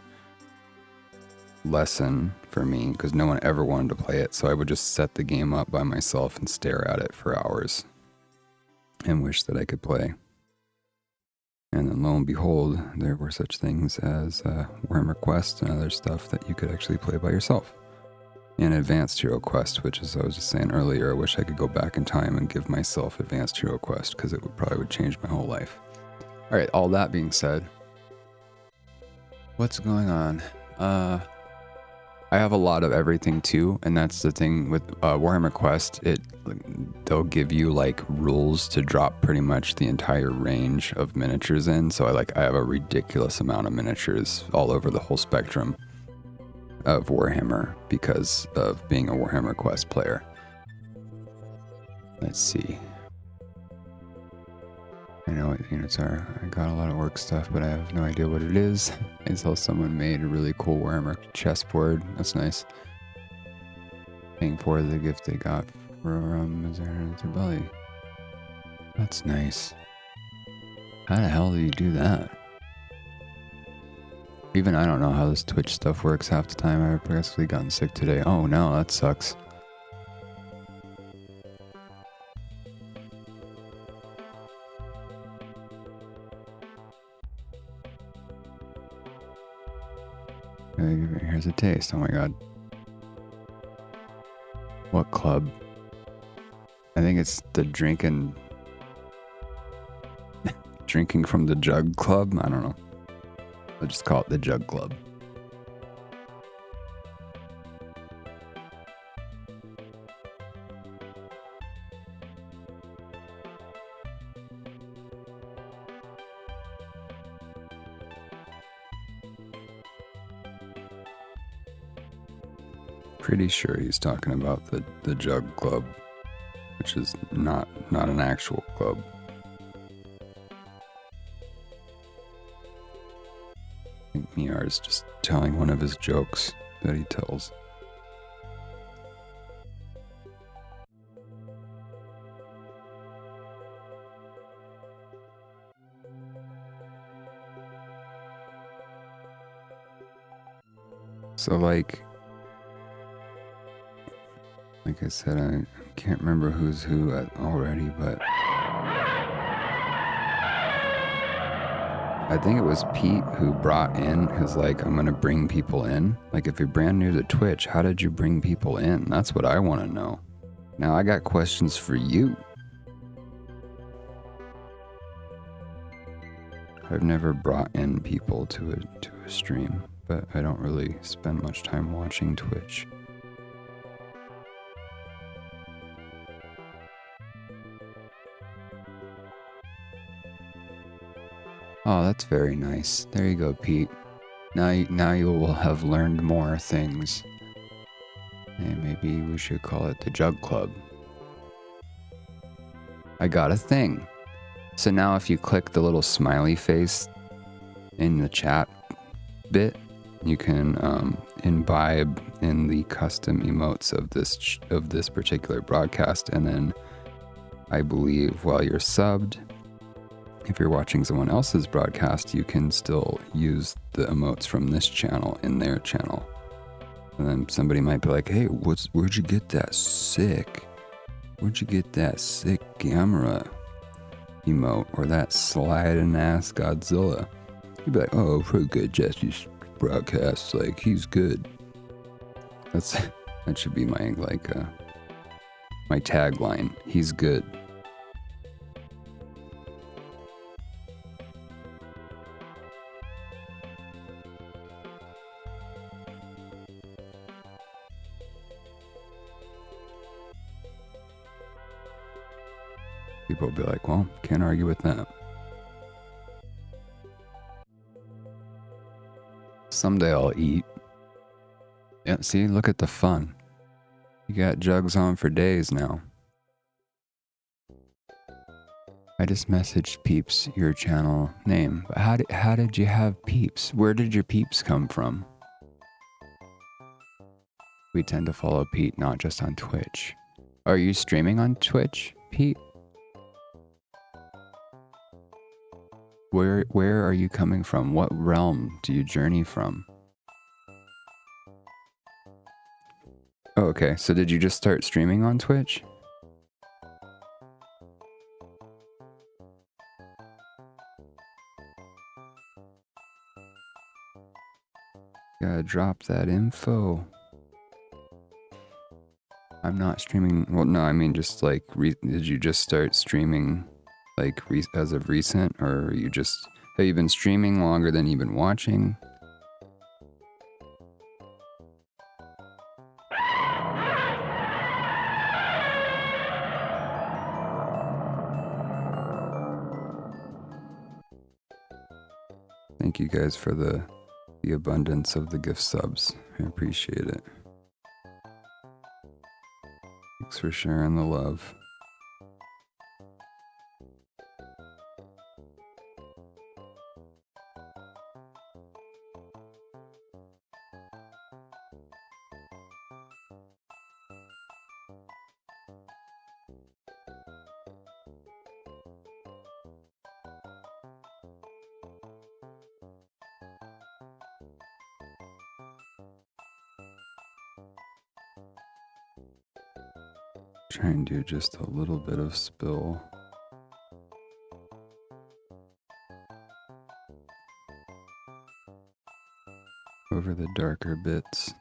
lesson for me because no one ever wanted to play it. So I would just set the game up by myself and stare at it for hours and wish that I could play. And then lo and behold, there were such things as Warhammer Quest and other stuff that you could actually play by yourself. And Advanced Hero Quest, which, as I was just saying earlier, I wish I could go back in time and give myself Advanced Hero Quest because it would probably change my whole life. All right, all that being said, what's going on? I have a lot of everything too, and that's the thing with Warhammer Quest. They'll give you like rules to drop pretty much the entire range of miniatures in. So I have a ridiculous amount of miniatures all over the whole spectrum of Warhammer because of being a Warhammer Quest player. Let's see. I know what units are. I got a lot of orc stuff, but I have no idea what it is. I saw someone made a really cool Warhammer chessboard. That's nice. Paying for the gift they got from their belly. That's nice. How the hell do you do that? Even I don't know how this Twitch stuff works half the time. I've progressively gotten sick today. Oh no, that sucks. Here's a taste. Oh my god. What club? I think it's the drinking from the jug club. I don't know. I'll just call it the jug club. Pretty sure he's talking about the jug club, which is not an actual club. I think Miar is just telling one of his jokes that he tells. So like I said, I can't remember who's who already, but I think it was Pete who brought in his I'm gonna bring people in. Like, if you're brand new to Twitch, how did you bring people in? That's what I want to know. Now I got questions for you. I've never brought in people to a stream, but I don't really spend much time watching Twitch. Oh, that's very nice. There you go, Pete. Now you will have learned more things. And maybe we should call it the Jug Club. I got a thing. So now if you click the little smiley face in the chat bit, you can imbibe in the custom emotes of this particular broadcast, and then I believe while you're subbed, if you're watching someone else's broadcast, you can still use the emotes from this channel in their channel. And then somebody might be like, hey, where'd you get that sick camera emote or that sliding ass Godzilla? You'd be like, oh, pretty good, Jesse's broadcast, he's good. That should be my my tagline. He's good. People will be like, well, can't argue with that. Someday I'll eat. Yeah, see, look at the fun. You got jugs on for days now. I just messaged Peeps your channel name. But how did you have Peeps? Where did your Peeps come from? We tend to follow Pete, not just on Twitch. Are you streaming on Twitch, Pete? Where are you coming from? What realm do you journey from? Oh, okay. So did you just start streaming on Twitch? Gotta drop that info. I'm not streaming. Well, no, I mean just like, did you just start streaming like as of recent, or are you just, have you been streaming longer than you've been watching? Thank you guys for the abundance of the gift subs. I appreciate it. Thanks for sharing the love. Try and do just a little bit of spill. Over the darker bits.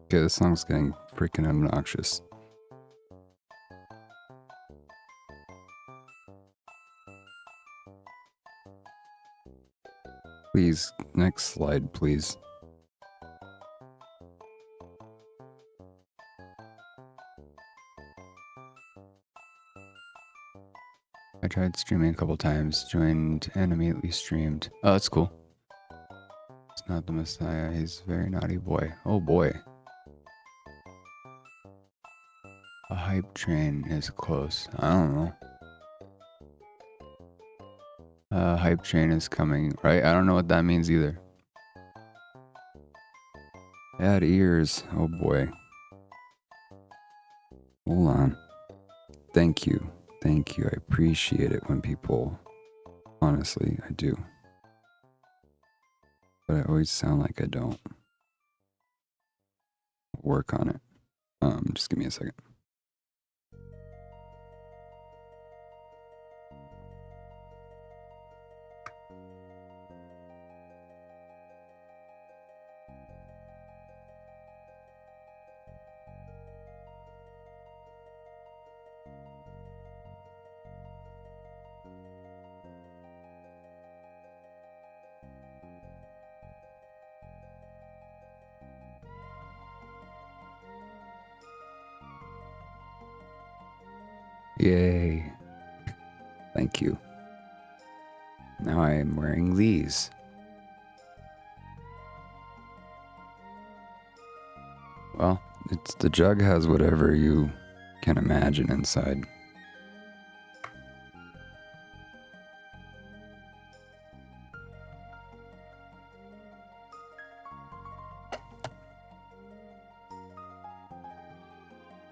Okay, this song's getting freaking obnoxious. Please, next slide, please. I tried streaming a couple times, joined and immediately streamed. Oh, that's cool. It's not the Messiah, he's a very naughty boy. Oh boy. A hype train is close. I don't know. Hype train is coming, right? I don't know what that means either. Bad ears. Oh boy. Hold on. Thank you. Thank you. I appreciate it when people, honestly, I do. But I always sound like I don't. Work on it. Just give me a second. Yay. Thank you. Now I am wearing these. Well, it's the jug has whatever you can imagine inside.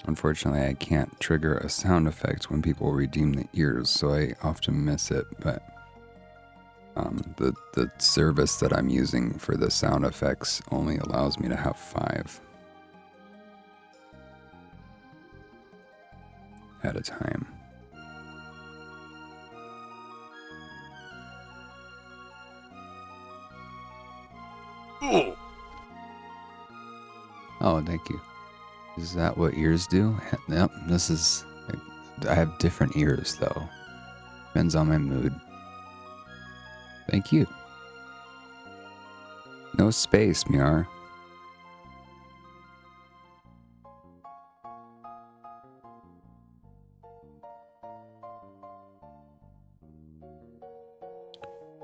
Unfortunately, I can't trigger a sound effect when people redeem the ears, so I often miss it, but the service that I'm using for the sound effects only allows me to have 5 at a time. Oh, thank you. Is that what ears do? Yep, this is... I have different ears, though. Depends on my mood. Thank you. No space, Miar.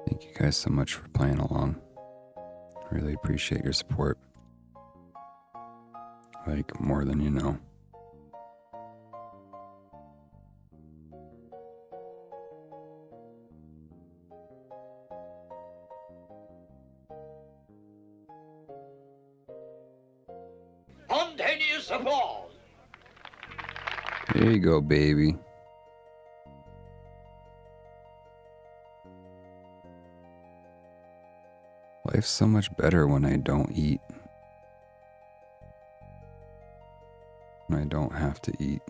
Thank you guys so much for playing along. Really appreciate your support. Like, more than you know. Spontaneous applause. There you go, baby. Life's so much better when I don't eat. When I don't have to eat.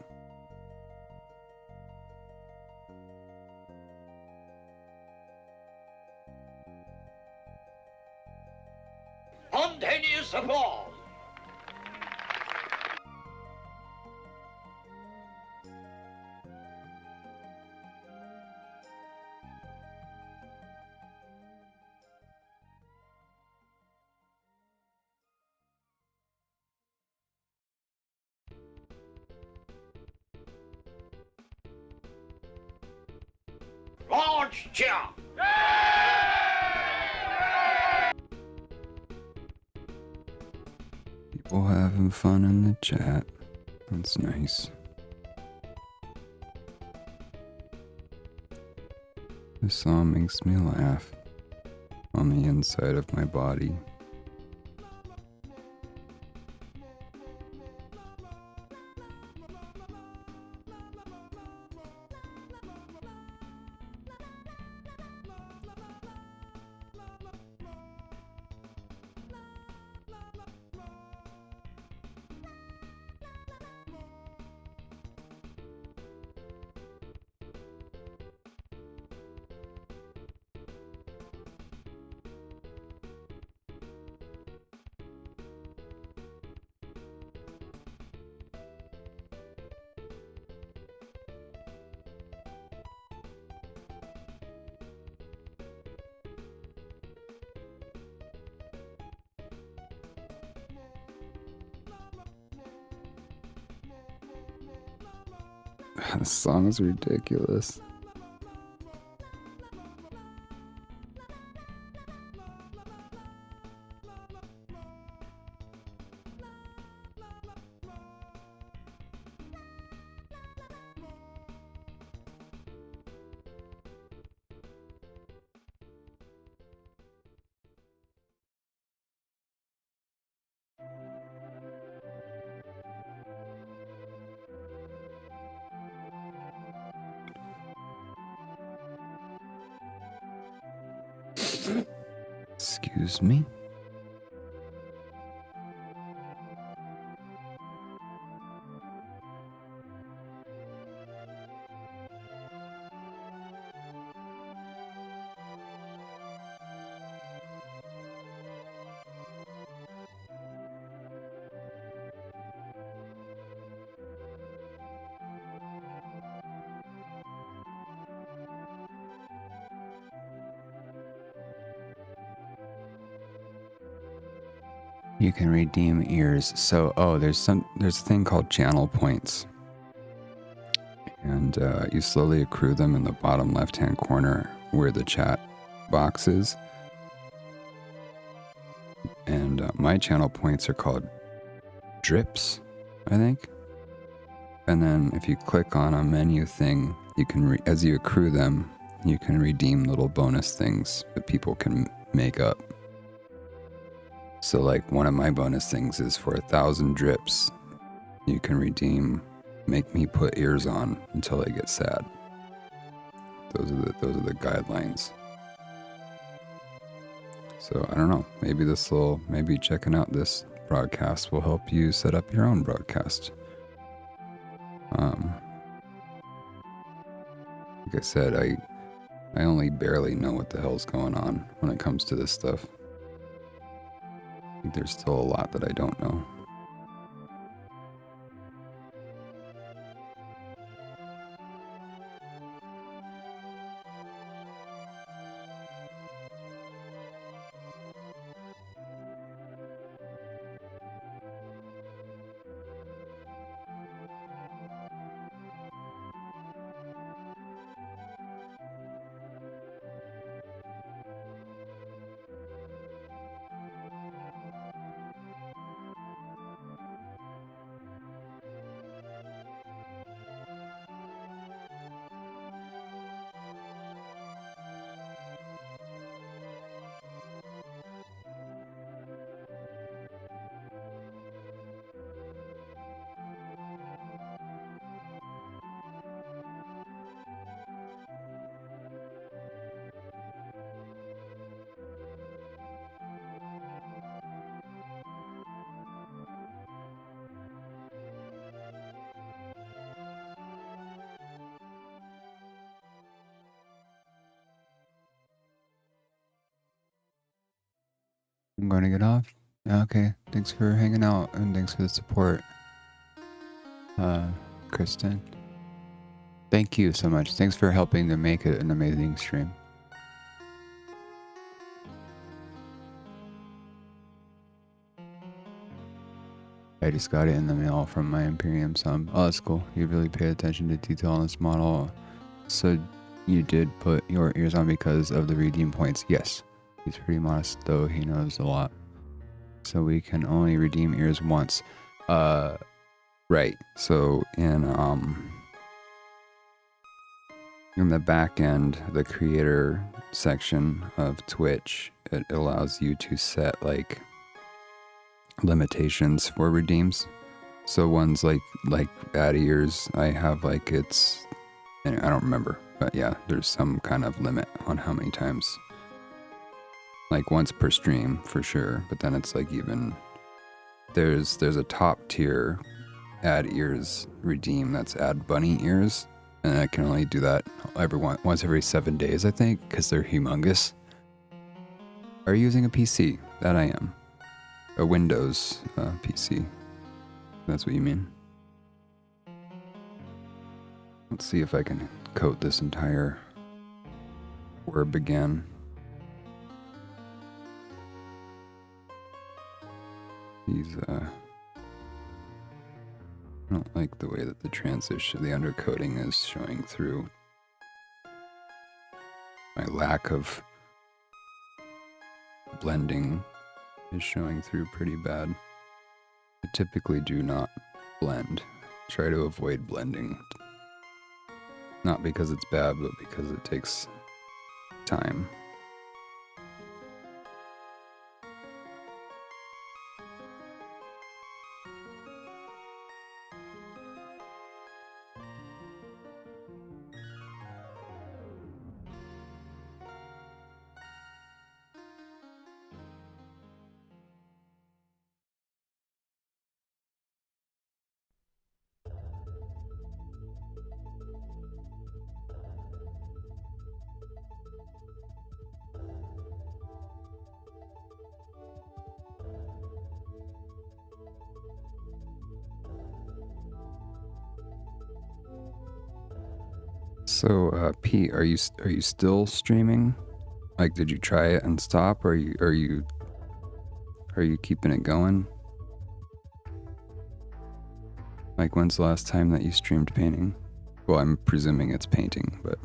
Spontaneous applause. Launch jump. People having fun in the chat. That's nice. This song makes me laugh on the inside of my body. This song is ridiculous. Excuse me? You can redeem ears. So, there's a thing called channel points. And you slowly accrue them in the bottom left-hand corner where the chat box is. And my channel points are called drips, I think. And then if you click on a menu thing, you can, as you accrue them, you can redeem little bonus things that people can make up. So like one of my bonus things is for 1,000 drips, you can redeem, make me put ears on until I get sad. Those are the guidelines. So I don't know, maybe checking out this broadcast will help you set up your own broadcast. Like I said, I only barely know what the hell's going on when it comes to this stuff. I think there's still a lot that I don't know. I'm going to get off. Okay, thanks for hanging out and thanks for the support, Kristen. Thank you so much. Thanks for helping to make it an amazing stream. I just got it in the mail from my Imperium sub. Oh, that's cool. You really paid attention to detail on this model. So you did put your ears on because of the redeem points. Yes. He's pretty modest, though. He knows a lot. So we can only redeem ears once. Right. So in the back end, the creator section of Twitch, it allows you to set like limitations for redeems. So ones like ad ears, I have like it's, anyway, I don't remember, but yeah, there's some kind of limit on how many times. Like once per stream for sure, but then it's like even there's a top tier ad ears redeem that's ad bunny ears, and I can only do that once every 7 days, I think, because they're humongous. Are you using a PC? That I am. A Windows PC. That's what you mean. Let's see if I can coat this entire orb again. I don't like the way that the transition, the undercoating is showing through. My lack of blending is showing through pretty bad. I typically do not blend. Try to avoid blending. Not because it's bad, but because it takes time. So, Pete, are you still streaming? Like, did you try it and stop? Or are you keeping it going? Like, when's the last time that you streamed painting? Well, I'm presuming it's painting, but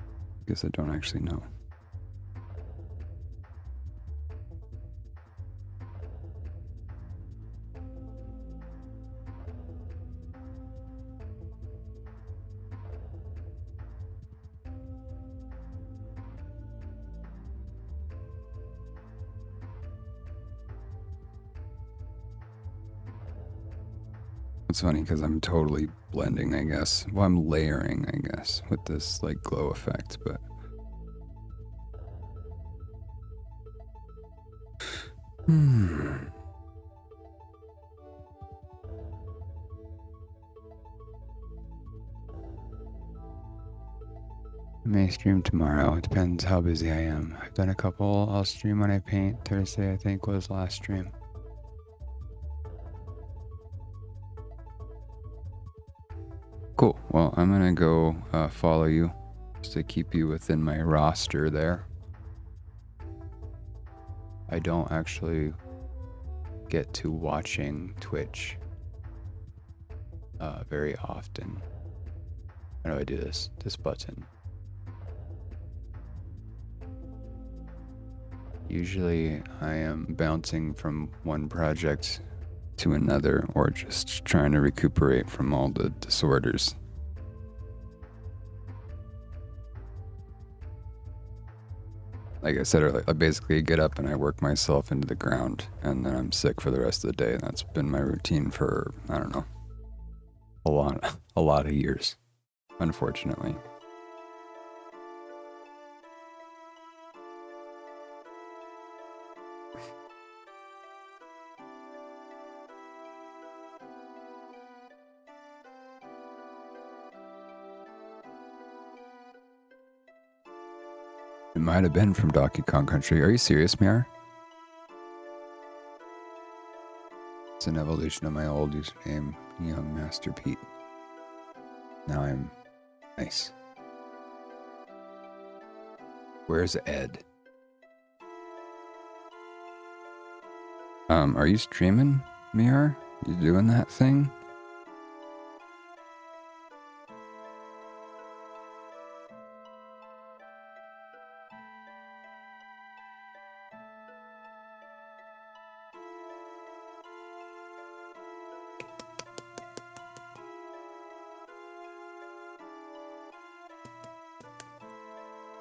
I guess I don't actually know. It's funny because I'm totally blending, I guess. Well, I'm layering, I guess, with this like glow effect, but I may stream tomorrow. It depends how busy I am. I've done a couple. I'll stream when I paint. Thursday, I think, was last stream. Cool. Well, I'm gonna go follow you just to keep you within my roster there. I don't actually get to watching Twitch very often. How do I do this? This button. Usually I am bouncing from one project to another or just trying to recuperate from all the disorders. Like I said earlier, I basically get up and I work myself into the ground and then I'm sick for the rest of the day. And that's been my routine for, I don't know, a lot of years, unfortunately. It might have been from Donkey Kong Country. Are you serious, Miar? It's an evolution of my old username, Young Master Pete. Now I'm nice. Where's Ed? Are you streaming, Miar? You doing that thing?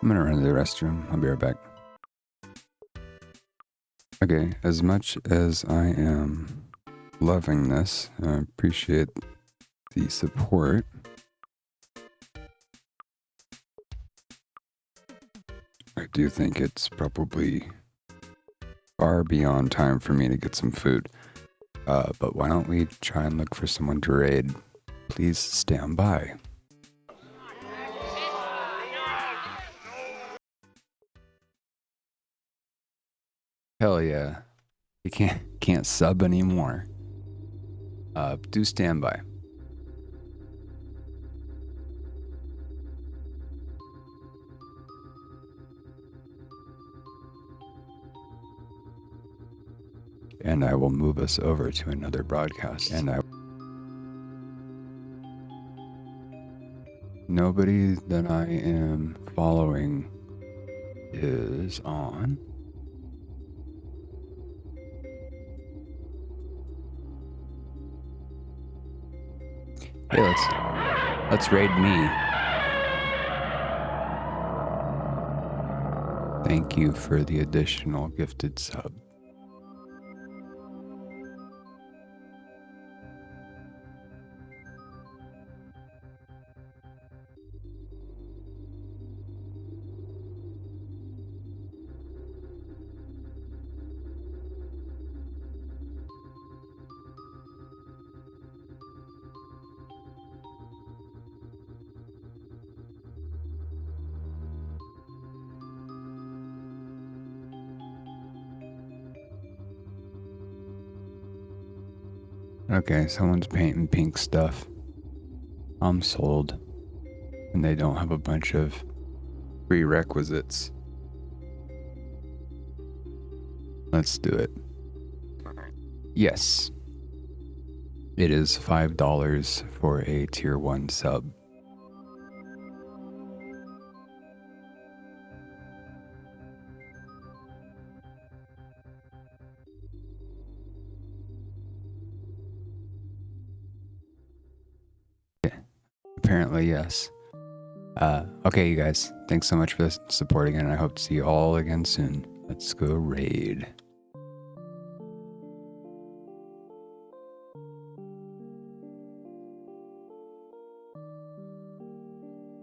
I'm gonna run to the restroom. I'll be right back. Okay, as much as I am loving this, I appreciate the support. I do think it's probably far beyond time for me to get some food. But why don't we try and look for someone to raid? Please stand by. Hell yeah. You can't sub anymore. Do stand by. And I will move us over to another broadcast. Nobody that I am following is on. Hey, let's raid me. Thank you for the additional gifted sub. Okay, someone's painting pink stuff. I'm sold. And they don't have a bunch of prerequisites. Let's do it. Yes. It is $5 for a tier 1 sub. Apparently, yes. Okay, you guys. Thanks so much for the support again. I hope to see you all again soon. Let's go raid.